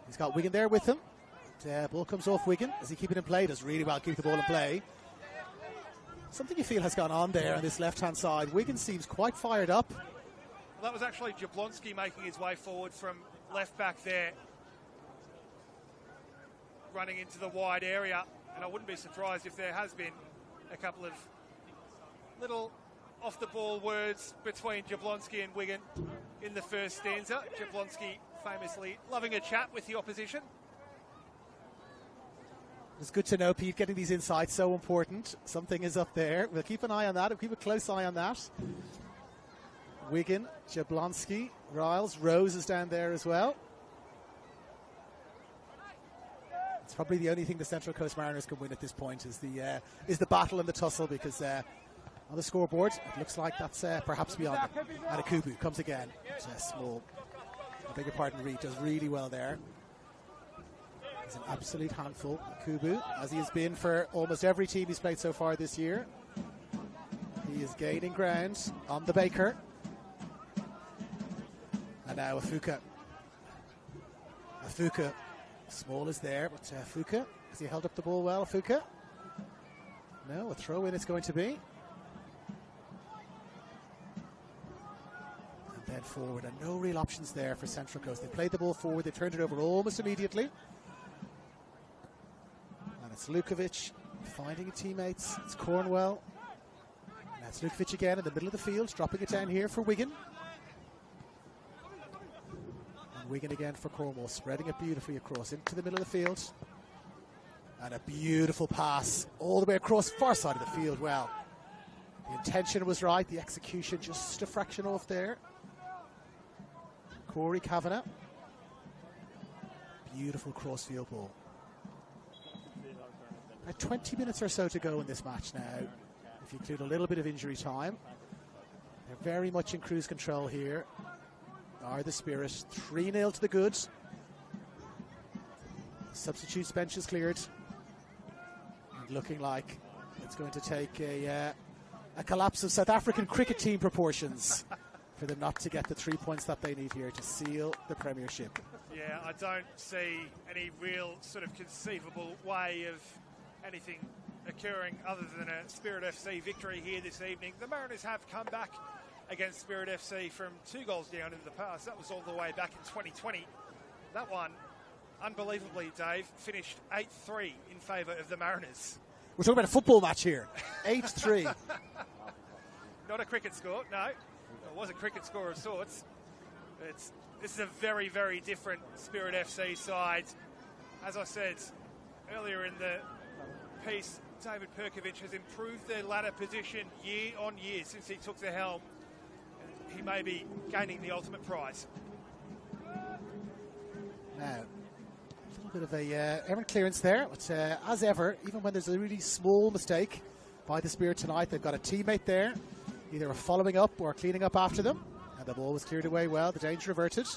He's got Wigan there with him. Ball comes off Wigan. Does he keep it in play? Does really well keep the ball in play. Something you feel has gone on there on this left-hand side. Wigan seems quite fired up. Well, that was actually Jablonski making his way forward from left back there, running into the wide area. And I wouldn't be surprised if there has been a couple of little off-the-ball words between Jablonski and Wigan in the first stanza. Jablonski famously loving a chat with the opposition. It's good to know, Pete, getting these insights so important. Something is up there. We'll keep an eye on that. We'll keep a close eye on that. Wigan, Jablonski, Riles, Rose is down there as well. It's probably the only thing the Central Coast Mariners can win at this point is the battle and the tussle, because on the scoreboard it looks like that's perhaps beyond them. And Akubu comes again. Small. I beg your pardon, Reed does really well there. He's an absolute handful, Kubu, as he has been for almost every team he's played so far this year. He is gaining ground on the Baker. And now Afuka. Small is there, but Afuka, has he held up the ball well, Afuka? No, a throw in it's going to be. And then forward, and no real options there for Central Coast. They played the ball forward, they turned it over almost immediately. It's Lukovic finding teammates. It's Cornwell. And that's Lukovic again in the middle of the field, dropping it down here for Wigan. And Wigan again for Cornwall, spreading it beautifully across into the middle of the field. And a beautiful pass all the way across far side of the field. Well, the intention was right, the execution just a fraction off there. Corey Kavanagh. Beautiful cross-field ball. 20 minutes or so to go in this match now, if you include a little bit of injury time. They're very much in cruise control here, are the Spirit. 3-0 to the good. Substitutes bench is cleared. And looking like it's going to take a collapse of South African cricket team proportions for them not to get the 3 points that they need here to seal the Premiership. Yeah, I don't see any real sort of conceivable way of anything occurring other than a Spirit FC victory here this evening. The Mariners have come back against Spirit FC from 2 goals down in the past. That was all the way back in 2020. That one, unbelievably, Dave, finished 8-3 in favour of the Mariners. We're talking about a football match here. 8-3. Not a cricket score, no. It was a cricket score of sorts. This is a very, very different Spirit FC side. As I said earlier in the piece, David Perkovic has improved their ladder position year on year since he took the helm. He may be gaining the ultimate prize. Now, a little bit of a errant clearance there, but as ever, even when there's a really small mistake by the Spirit tonight, they've got a teammate there, either following up or cleaning up after them, and the ball was cleared away well, the danger averted.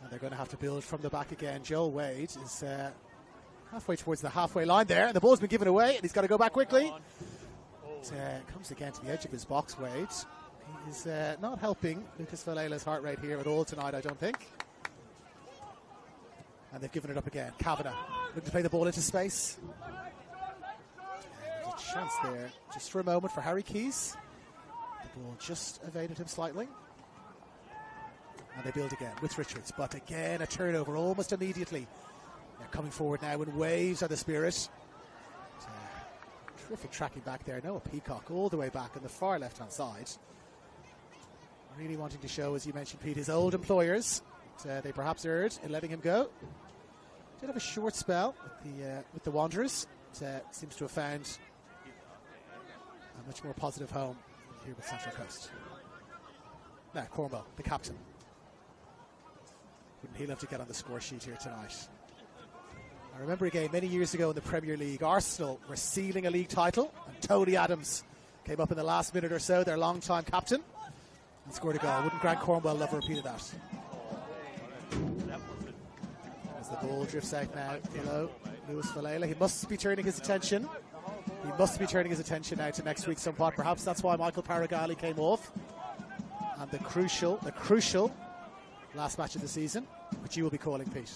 And they're going to have to build from the back again. Joel Wade is halfway towards the halfway line there, and the ball's been given away, and he's got to go back quickly. It comes again to the edge of his box, Wade. He is not helping Lucas Valela's heart rate here at all tonight, I don't think. And they've given it up again. Kavanagh looking to play the ball into space. There's a chance there, just for a moment, for Harry Keys. The ball just evaded him slightly. And they build again with Richards, but again a turnover almost immediately. They're coming forward now in waves of the Spirit. Terrific tracking back there. Noah Peacock all the way back on the far left-hand side. Really wanting to show, as you mentioned, Pete, his old employers. They perhaps erred in letting him go. Did have a short spell with the Wanderers. Seems to have found a much more positive home here with Central Coast. Now, Cornwell, the captain. Wouldn't he love to get on the score sheet here tonight? I remember a game many years ago in the Premier League. Arsenal were sealing a league title, and Tony Adams came up in the last minute or so, their long-time captain, and scored a goal. Wouldn't Grant Cornwell love a repeat of that? As the ball drifts out now below Lewis Valela, he must be turning his attention. He must be turning his attention now to next week somewhat. Perhaps that's why Michael Paragali came off. And the crucial last match of the season, which you will be calling, Pete.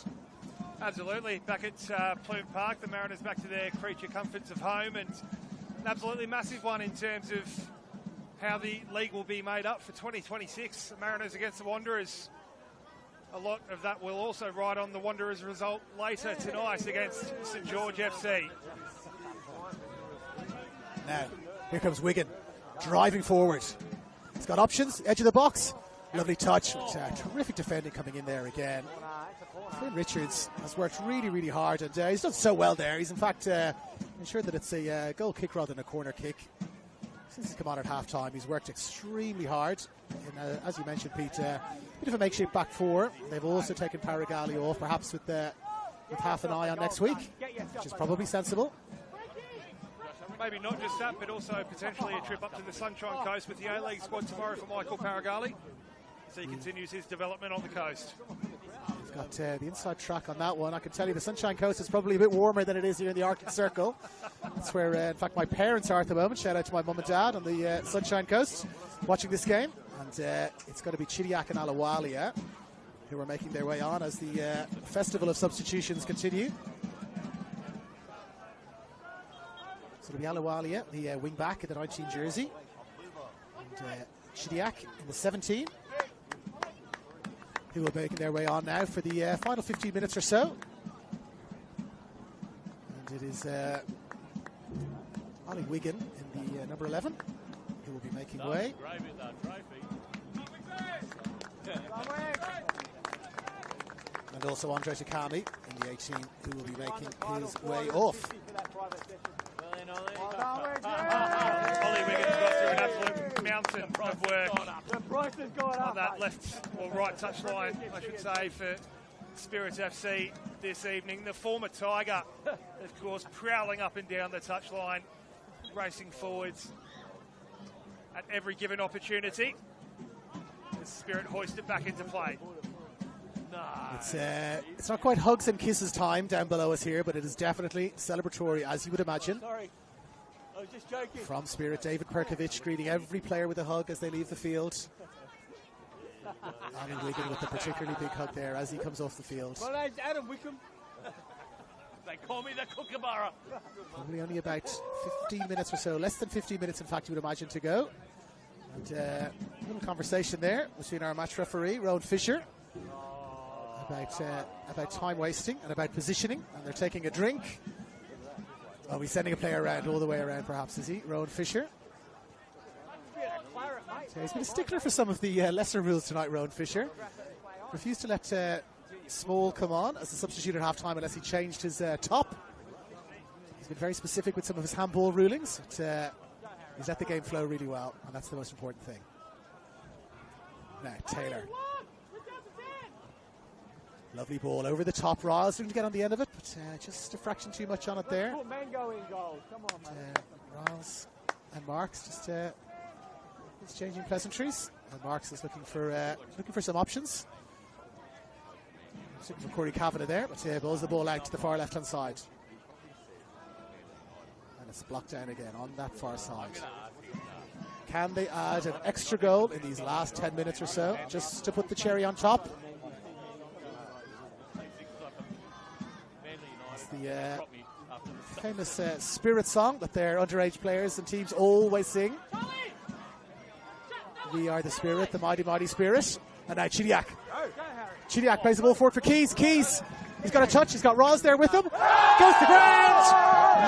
Absolutely. Back at Plume Park, the Mariners back to their creature comforts of home, and an absolutely massive one in terms of how the league will be made up for 2026. The Mariners against the Wanderers. A lot of that will also ride on the Wanderers' result later tonight against St George FC. Now, here comes Wigan, driving forward. He's got options, edge of the box. Lovely touch. Terrific defending coming in there again. Flynn Richards has worked really, really hard, and he's done so well there. He's in fact ensured that it's a goal kick rather than a corner kick. Since he's come on at half-time, he's worked extremely hard. And, as you mentioned, Pete, a bit of a makeshift back four. They've also taken Paragali off, perhaps with half an eye on next week, which is probably sensible. Maybe not just that, but also potentially a trip up to the Sunshine Coast with the A-League squad tomorrow for Michael Paragali, as he continues his development on the coast. He's got the inside track on that one. I can tell you the Sunshine Coast is probably a bit warmer than it is here in the Arctic Circle. That's where, in fact, my parents are at the moment. Shout out to my mum and dad on the Sunshine Coast watching this game. And it's going to be Chidiac and Alawalia who are making their way on as the Festival of Substitutions continue. So it'll be Alawalia, the wing back in the 19 jersey. And Chidiac in the 17. Who will be making their way on now for the final 15 minutes or so. And it is Ollie Wigan in the number 11 who will be making way. And also Andre Takami in the 18 who will be making his way off. Ollie Wiggins got through an absolute mountain of work on that left or right touchline, I should say, for Spirit FC this evening. The former Tiger, of course, prowling up and down the touchline, racing forwards at every given opportunity. The Spirit hoisted back into play. It's not quite hugs and kisses time down below us here, but it is definitely celebratory, as you would imagine. I was just joking. From Spirit, David Perkovic greeting every player with a hug as they leave the field. Ollie Wigan with a particularly big hug there as he comes off the field. My name's Adam Wickham. They call me the Kookaburra. Probably only about 15 minutes or so, less than 15 minutes in fact you would imagine to go. And a little conversation there between our match referee, Rowan Fisher, about time wasting and about positioning, and they're taking a drink. Oh, he's sending a player around, all the way around perhaps, is he? Rowan Fisher. So he's been a stickler for some of the lesser rules tonight, Rowan Fisher. Refused to let Small come on as a substitute at half-time unless he changed his top. He's been very specific with some of his handball rulings. But, he's let the game flow really well, and that's the most important thing. Now, Taylor. Lovely ball over the top. Riles looking to get on the end of it, but just a fraction too much on it there. Riles and Marks just exchanging pleasantries. And Marks is looking for some options. He's looking for Corey Kavanagh there, but balls the ball out to the far left-hand side. And it's blocked down again on that far side. Can they add an extra goal in these last 10 minutes or so, just to put the cherry on top? It's the famous Spirit song that their underage players and teams always sing. We are the Spirit, the mighty, mighty Spirit. And now Chidiac. Chidiac plays the ball forward for Keys. Keys, he's got a touch. He's got Riles there with him. Goes to ground.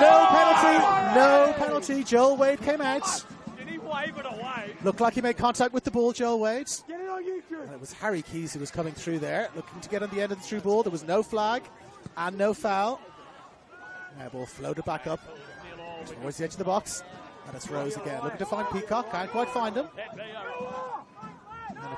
No penalty. No penalty. Joel Wade came out. Did he wave it away? Looked like he made contact with the ball, Joel Wade. Get it on YouTube. And it was Harry Keys who was coming through there, looking to get on the end of the through ball. There was no flag and no foul. Now ball floated back up towards the edge of the box. And it's Rose again, looking to find Peacock. Can't quite find him. And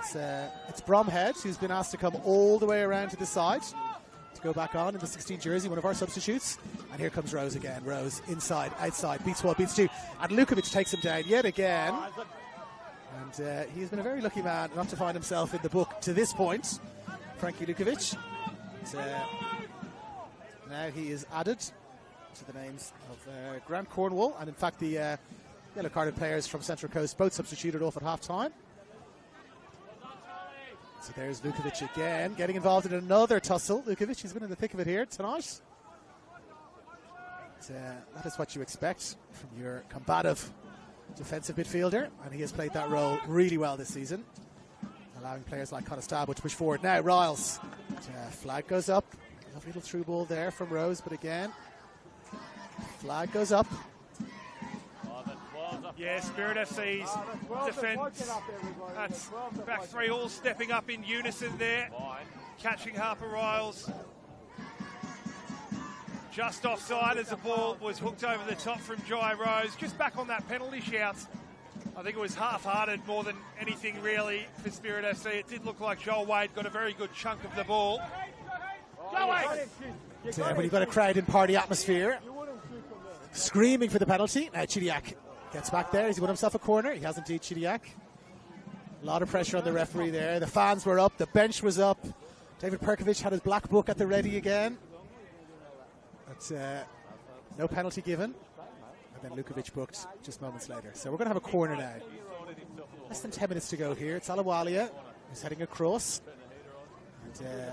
it's Bromhead who's been asked to come all the way around to the side to go back on in the 16 jersey, one of our substitutes. And here comes Rose again. Rose inside, outside, beats one, beats two. And Lukovic takes him down yet again. And he's been a very lucky man not to find himself in the book to this point. Frankie Lukovic. Now he is added to the names of Grant Cornwall. And in fact, the yellow carded players from Central Coast both substituted off at half time. So there's Lukovic again, getting involved in another tussle. Lukovic, he's been in the thick of it here tonight. That is what you expect from your combative defensive midfielder, and he has played that role really well this season, allowing players like Conestoga to push forward. Now Riles, flag goes up. Lovely little through ball there from Rose, but again, flag goes up. Yeah, Spirit FC's defence. That's back three all stepping up in unison there. Catching Harper Riles. Just offside as the ball was hooked over the top from Jai Rose. Just back on that penalty shout. I think it was half-hearted more than anything really for Spirit FC. It did look like Joel Wade got a very good chunk of the ball. Joel Wade! When you've got a crowd in party atmosphere, screaming for the penalty. Now Chidiac gets back there. He's won himself a corner. He has indeed, Chidiac. A lot of pressure on the referee there. The fans were up. The bench was up. David Perkovic had his black book at the ready again. But no penalty given. And then Lukovic booked just moments later. So we're going to have a corner now. Less than 10 minutes to go here. It's Alawalia who's heading across. And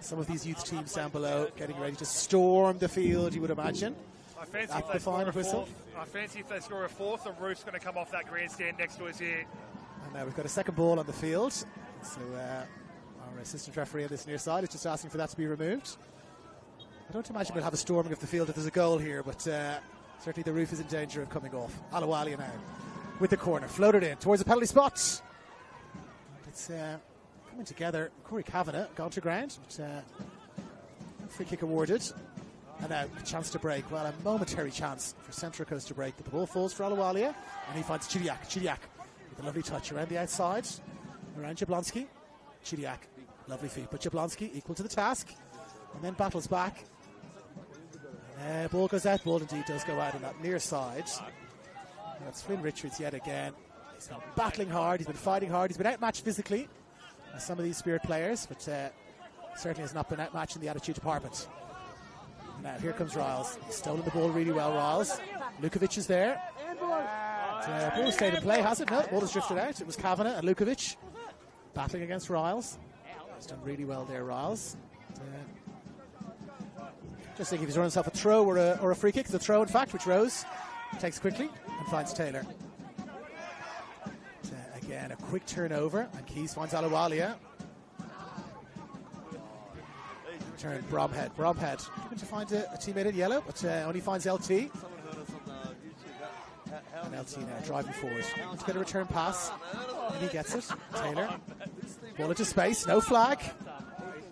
some of these youth teams down below getting ready to storm the field, you would imagine. I fancy if they score a fourth, the roof's going to come off that grandstand next to us here. And now we've got a second ball on the field. So our assistant referee on this near side is just asking for that to be removed. I don't imagine we'll have a storming of the field if there's a goal here, but certainly the roof is in danger of coming off. Alawalia now with the corner, floated in towards the penalty spot. It's coming together. Corey Kavanagh gone to ground. But, free kick awarded. And now a chance to break. Well, a momentary chance for Central Coast to break, but the ball falls for Alawalia, and he finds Chidiac. Chidiac with a lovely touch around the outside, around Jablonski. Chidiac, lovely feet, but Jablonski equal to the task, and then battles back. Ball goes out. Ball indeed does go out on that near side. And it's Flynn Richards yet again. He's been battling hard. He's been fighting hard. He's been outmatched physically by some of these Spirit players, but certainly has not been outmatched in the attitude department. Now here comes Riles. He's stolen the ball really well, Riles. Lukovic is there. Ball stayed in play, has it? No, ball has drifted out. It was Kavanagh and Lukovic battling against Riles. He's done really well there, Riles. Just thinking if he's run himself a throw or a free kick. It's a throw, in fact, which Rose takes quickly and finds Taylor. Again, a quick turnover, and Keys finds Alawalia. turn. Bromhead. Bromhead looking to find a teammate in yellow, but only finds LT. And LT now driving forward. To get a return pass. And he gets it. Taylor. Ball into space. No flag.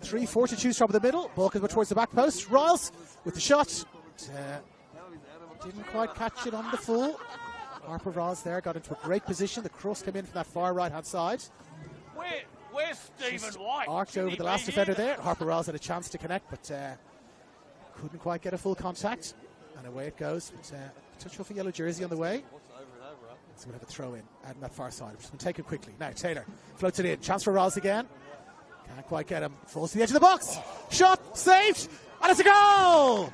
3-4 to choose from in the middle. Ball can go towards the back post. Riles with the shot. Didn't quite catch it on the full. Harper Riles there got into a great position. The cross came in from that far right hand side. Where's Stephen White? Arced over the last defender there. Harper Riles had a chance to connect, but couldn't quite get a full contact. And away it goes. But touch off a yellow jersey on the way. So we'll have a throw in out on that far side. We're just going to take it quickly. Now Taylor floats it in. Chance for Riles again. Can't quite get him. Falls to the edge of the box. Shot saved. And it's a goal!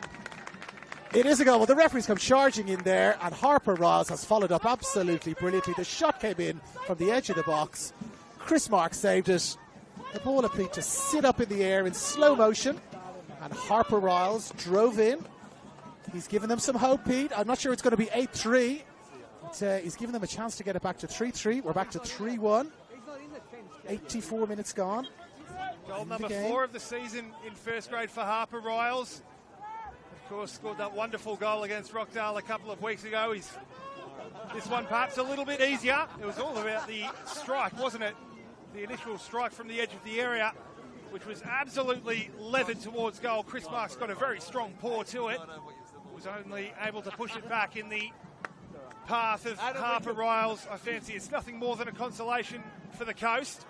It is a goal. Well, the referees come charging in there, and Harper Riles has followed up absolutely brilliantly. The shot came in from the edge of the box. Chris Mark saved it. The ball appeared to sit up in the air in slow motion, and Harper Riles drove in. He's given them some hope, Pete. I'm not sure it's going to be 8-3, but he's given them a chance to get it back to 3-3. We're back to 3-1. 84 minutes gone. Goal number 4 of the season in first grade for Harper Riles. Of course, scored that wonderful goal against Rockdale a couple of weeks ago. This one perhaps a little bit easier. It was all about the strike, wasn't it? The initial strike from the edge of the area, which was absolutely levered towards goal. Chris Mark's got a very strong paw to it. Was only able to push it back in the path of Harper Riles. I fancy it's nothing more than a consolation for the coast.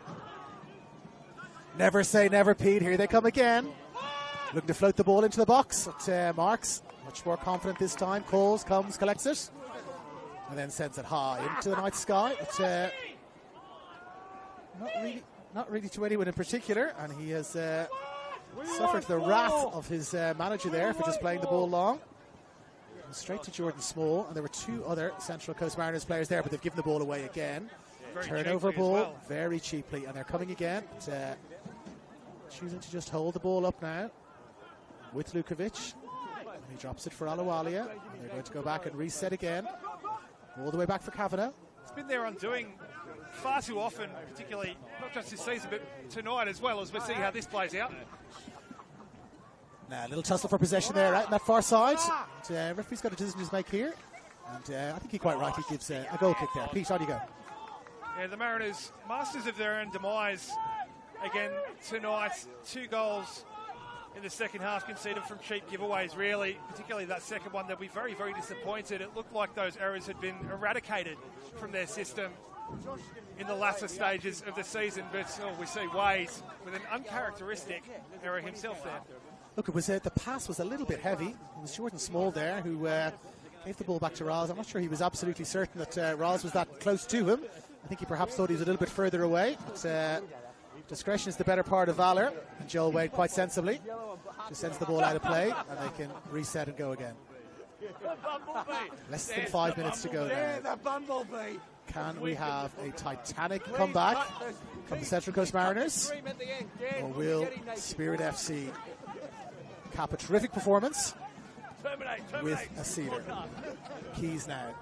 Never say never, Pete. Here they come again. Looking to float the ball into the box. But Marks, much more confident this time. Coles comes, collects it. And then sends it high into the night sky. But not really to anyone in particular. And he has suffered the wrath of his manager there for just playing the ball long. Straight to Jordan Small. And there were 2 other Central Coast Mariners players there, but they've given the ball away again. Turnover ball, very cheaply. And they're coming again. But, choosing to just hold the ball up now with Lukovic. And he drops it for Alawalia. They're going to go back and reset again. All the way back for Kavanagh. It's been their undoing far too often, particularly not just this season, but tonight as well, as we see how this plays out. Now, a little tussle for possession there out on that far side. And, referee's got a decision to make here. And I think he quite rightly gives a goal kick there. Pete, on you go. Yeah, the Mariners, masters of their own demise again tonight. 2 goals in the second half conceded from cheap giveaways, really. Particularly that second one, they'll be very, very disappointed. It looked like those errors had been eradicated from their system in the latter stages of the season. But we see Wade with an uncharacteristic error himself there. Look, it was the pass was a little bit heavy. It was Jordan Small there who gave the ball back to Riles. I'm not sure he was absolutely certain that Riles was that close to him. I think he perhaps thought he was a little bit further away. But, discretion is the better part of valour, and Joel Wade quite sensibly just sends the ball out of play, and they can reset and go again. Less than 5 minutes to go now. Can we have a titanic comeback from the Central Coast Mariners, or will Spirit FC cap a terrific performance with a sealer? Keys now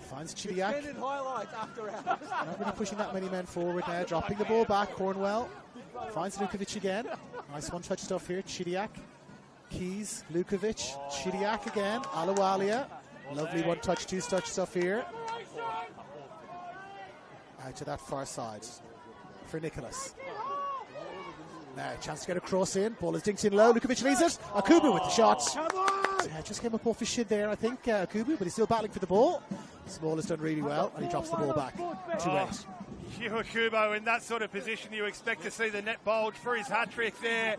finds Chidiak. Not really pushing that many men forward now. Dropping the ball back. Cornwell finds Lukovic again. Nice one-touch stuff here. Chidiak. Keys. Lukovic. Chidiak again. Alawalia. Lovely one-touch, two-touch stuff here. Out to that far side for Nicholas. Now, chance to get a cross in. Ball is dinked in low. Lukovic leads it. Akubu with the shot. Just came up off his shin there, I think, Akubu, but he's still battling for the ball. Small has done really well, and he drops the ball back. 2-8. Hugh Akubo in that sort of position, you expect to see the net bulge for his hat-trick there.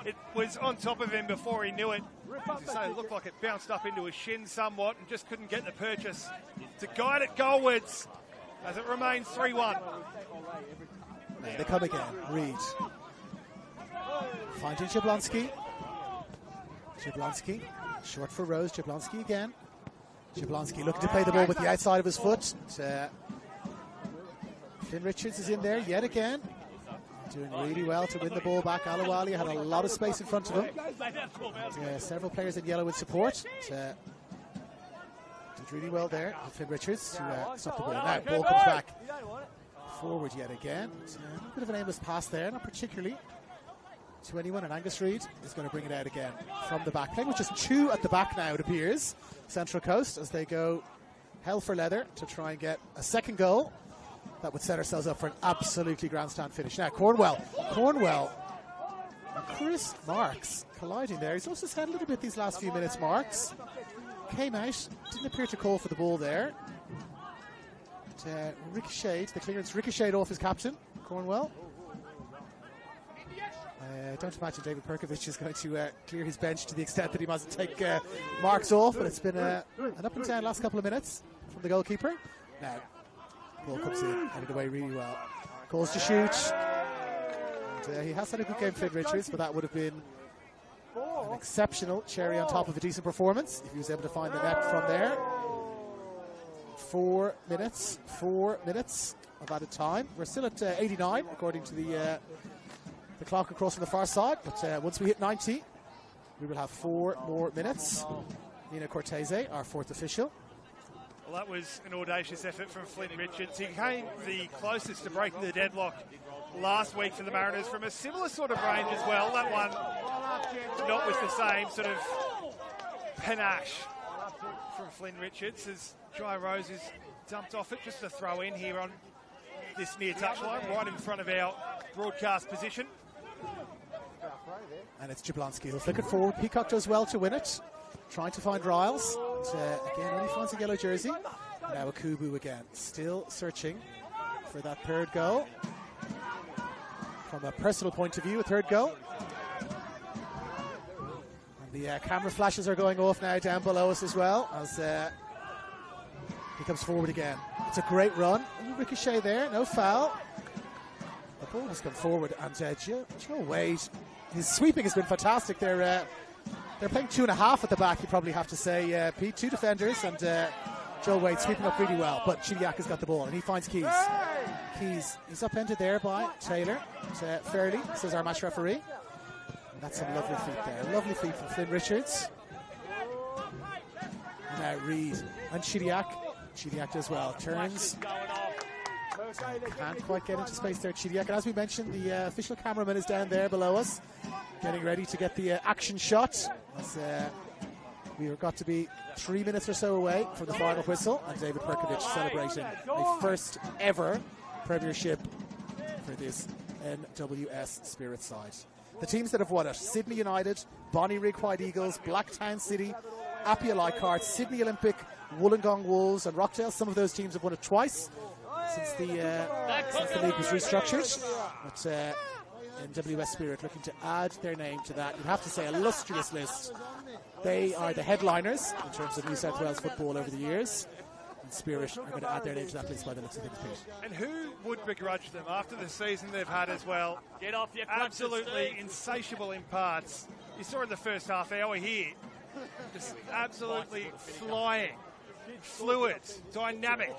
It was on top of him before he knew it. As you say, it looked like it bounced up into his shin somewhat and just couldn't get the purchase to guide it goalwards as it remains 3-1. There they come again. Reed. Finding Jablonski. Jablonski. Short for Rose. Jablonski again. Jablonski looking to play the ball with the outside of his foot. Finn Richards is in there yet again. Doing really well to win the ball back. Alawalia had a lot of space in front of him. Several players in yellow in support. Did really well there. Finn Richards to stop the ball. Now ball comes back forward yet again. A bit of an aimless pass there, not particularly. to anyone, and Angus Reid is going to bring it out again from the back. Playing with just 2 at the back now, it appears. Central Coast as they go hell for leather to try and get a second goal. That would set ourselves up for an absolutely grandstand finish. Now, Cornwell and Chris Marks colliding there. He's lost his head a little bit these last few minutes, Marks. Came out, didn't appear to call for the ball there. But, the clearance ricocheted off his captain, Cornwell. Don't imagine David Perkovich is going to clear his bench to the extent that he must take Marks off, but it's been an up and down last couple of minutes from the goalkeeper. Now, ball comes in, headed away really well. Calls to shoot. And, he has had a good game, Flynn Richards, but that would have been an exceptional cherry on top of a decent performance if he was able to find the net from there. 4 minutes of added time. We're still at 89 according to the clock across on the far side, but once we hit 90 we will have 4 more minutes. Nina Cortese, our 4th official. Well, that was an audacious effort from Flynn Richards. He came the closest to breaking the deadlock last week for the Mariners from a similar sort of range as well. That one not with the same sort of panache from Flynn Richards as Jai Rose is dumped off it. Just a throw in here on this near touchline, right in front of our broadcast position. And it's Jablonski who'll flick it forward. Peacock does well to win it. Trying to find Riles. Again, only finds a yellow jersey. And now Akubu again. Still searching for that 3rd goal. From a personal point of view, a 3rd goal. And the camera flashes are going off now down below us as well as he comes forward again. It's a great run. A little ricochet there, no foul. The ball has come forward, and Joe Wade, his sweeping has been fantastic. They're playing 2.5 at the back, you probably have to say, Pete. 2 defenders, and Joe Wade sweeping up really well. But Chidiak has got the ball, and he finds Keys. He's upended there by Taylor. Fairly, says our match referee. And that's some lovely feet there. Lovely feet from Flynn Richards. And now Reid and Chidiak. Chidiak does well. Turns. Can't quite get into space there, Chidiak. And as we mentioned, the official cameraman is down there below us, getting ready to get the action shot. As we've got to be 3 minutes or so away from the final whistle, and David Perkovich celebrating a first ever premiership for this NWS Spirit side. The teams that have won it: Sydney United, Bonnyrigg White Eagles, Blacktown City, Appia Leichhardt, Sydney Olympic, Wollongong Wolves and Rockdale. Some of those teams have won it twice since the league was restructured. But NWS Spirit looking to add their name to that. You'd have to say illustrious list. They are the headliners in terms of New South Wales football over the years. And Spirit are going to add their name to that list by the looks of things, Pete. And who would begrudge them after the season they've had as well? Get off your absolutely insatiable in parts. You saw in the first half hour here, just absolutely flying, fluid, dynamic.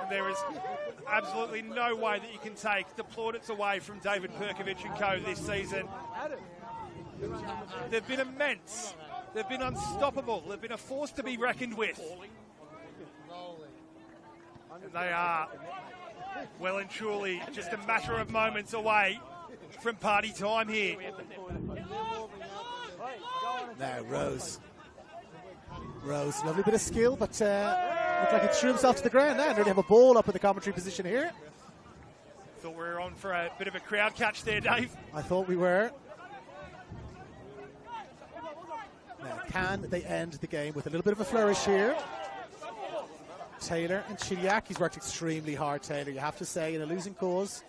And there is absolutely no way that you can take the plaudits away from David Perkovich and co this season. They've been immense. They've been unstoppable. They've been a force to be reckoned with. And they are well and truly just a matter of moments away from party time here. Now Rose, lovely bit of skill, but looked like he threw himself to the ground now. Nearly have a ball up in the commentary position here. Thought we were on for a bit of a crowd catch there, Dave. I thought we were. Now, can they end the game with a little bit of a flourish here? Taylor and Chidiak, he's worked extremely hard, Taylor, you have to say, in a losing cause.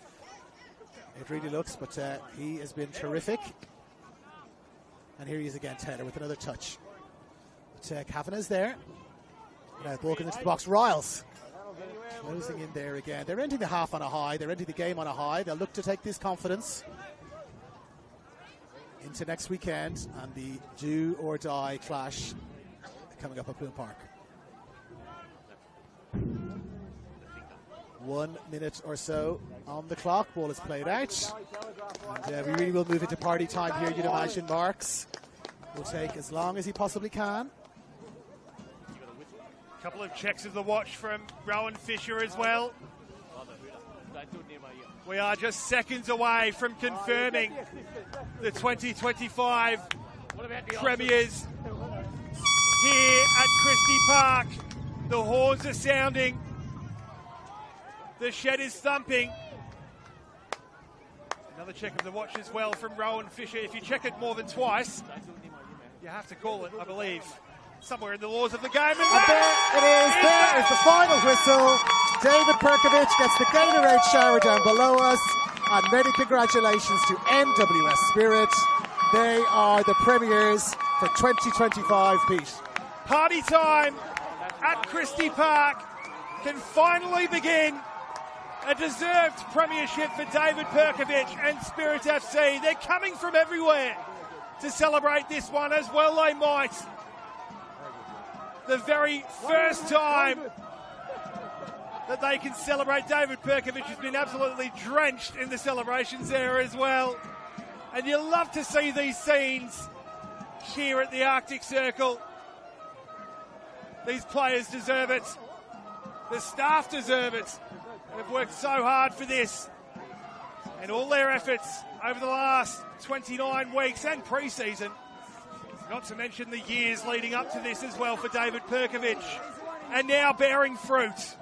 It really looks, but he has been terrific. And here he is again, Taylor, with another touch. But Kavanagh's there. Now walking into the box, Riles. Closing in there again. They're ending the half on a high. They're ending the game on a high. They'll look to take this confidence into next weekend and the do or die clash coming up at Bloom Park. 1 minute or so on the clock. Ball is played out. And we really will move into party time here, you'd imagine. Marks will take as long as he possibly can. A couple of checks of the watch from Rowan Fisher as well. We are just seconds away from confirming the 2025 premiers here at Christie Park. The horns are sounding. The shed is thumping. Another check of the watch as well from Rowan Fisher. If you check it more than twice, you have to call it, I believe, somewhere in the laws of the game. And there it is. There is the final whistle. David Perkovich gets the Gatorade shower down below us. And many congratulations to NWS Spirit. They are the premiers for 2025, Pete. Party time at Christie Park can finally begin. A deserved premiership for David Perkovich and Spirit FC. They're coming from everywhere to celebrate this one, as well they might. The very first time that they can celebrate. David Perkovich has been absolutely drenched in the celebrations there as well. And you love to see these scenes here at the Arctic Circle. These players deserve it. The staff deserve it. They've worked so hard for this. And all their efforts over the last 29 weeks and pre-season. Not to mention the years leading up to this as well for David Perkovich. And now bearing fruit.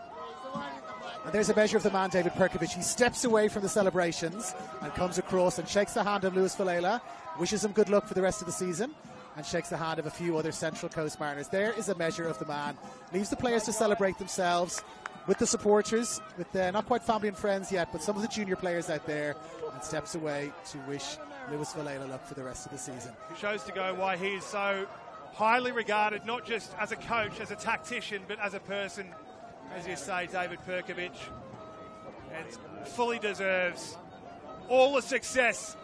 And there's a measure of the man, David Perkovich. He steps away from the celebrations and comes across and shakes the hand of Lewis Villela, wishes him good luck for the rest of the season, and shakes the hand of a few other Central Coast Mariners. There is a measure of the man. Leaves the players to celebrate themselves with the supporters, with not quite family and friends yet, but some of the junior players out there, and steps away to wish Lewis Villela luck for the rest of the season. It shows to go why he is so highly regarded, not just as a coach, as a tactician, but as a person, as you say, David Perkovich, and fully deserves all the success.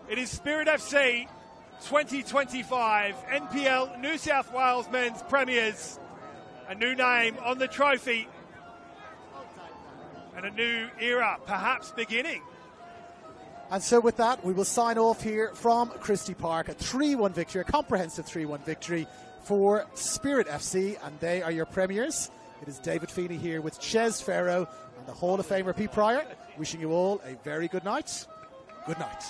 It is Spirit FC 2025 NPL New South Wales Men's Premiers. A new name on the trophy and a new era perhaps beginning. And so with that, we will sign off here from Christie Park. A 3-1 victory, a comprehensive 3-1 victory for Spirit FC, and they are your premiers. It is David Feeney here with Ches Farrow and the Hall of Famer Pete Pryor, wishing you all a very good night. Good night.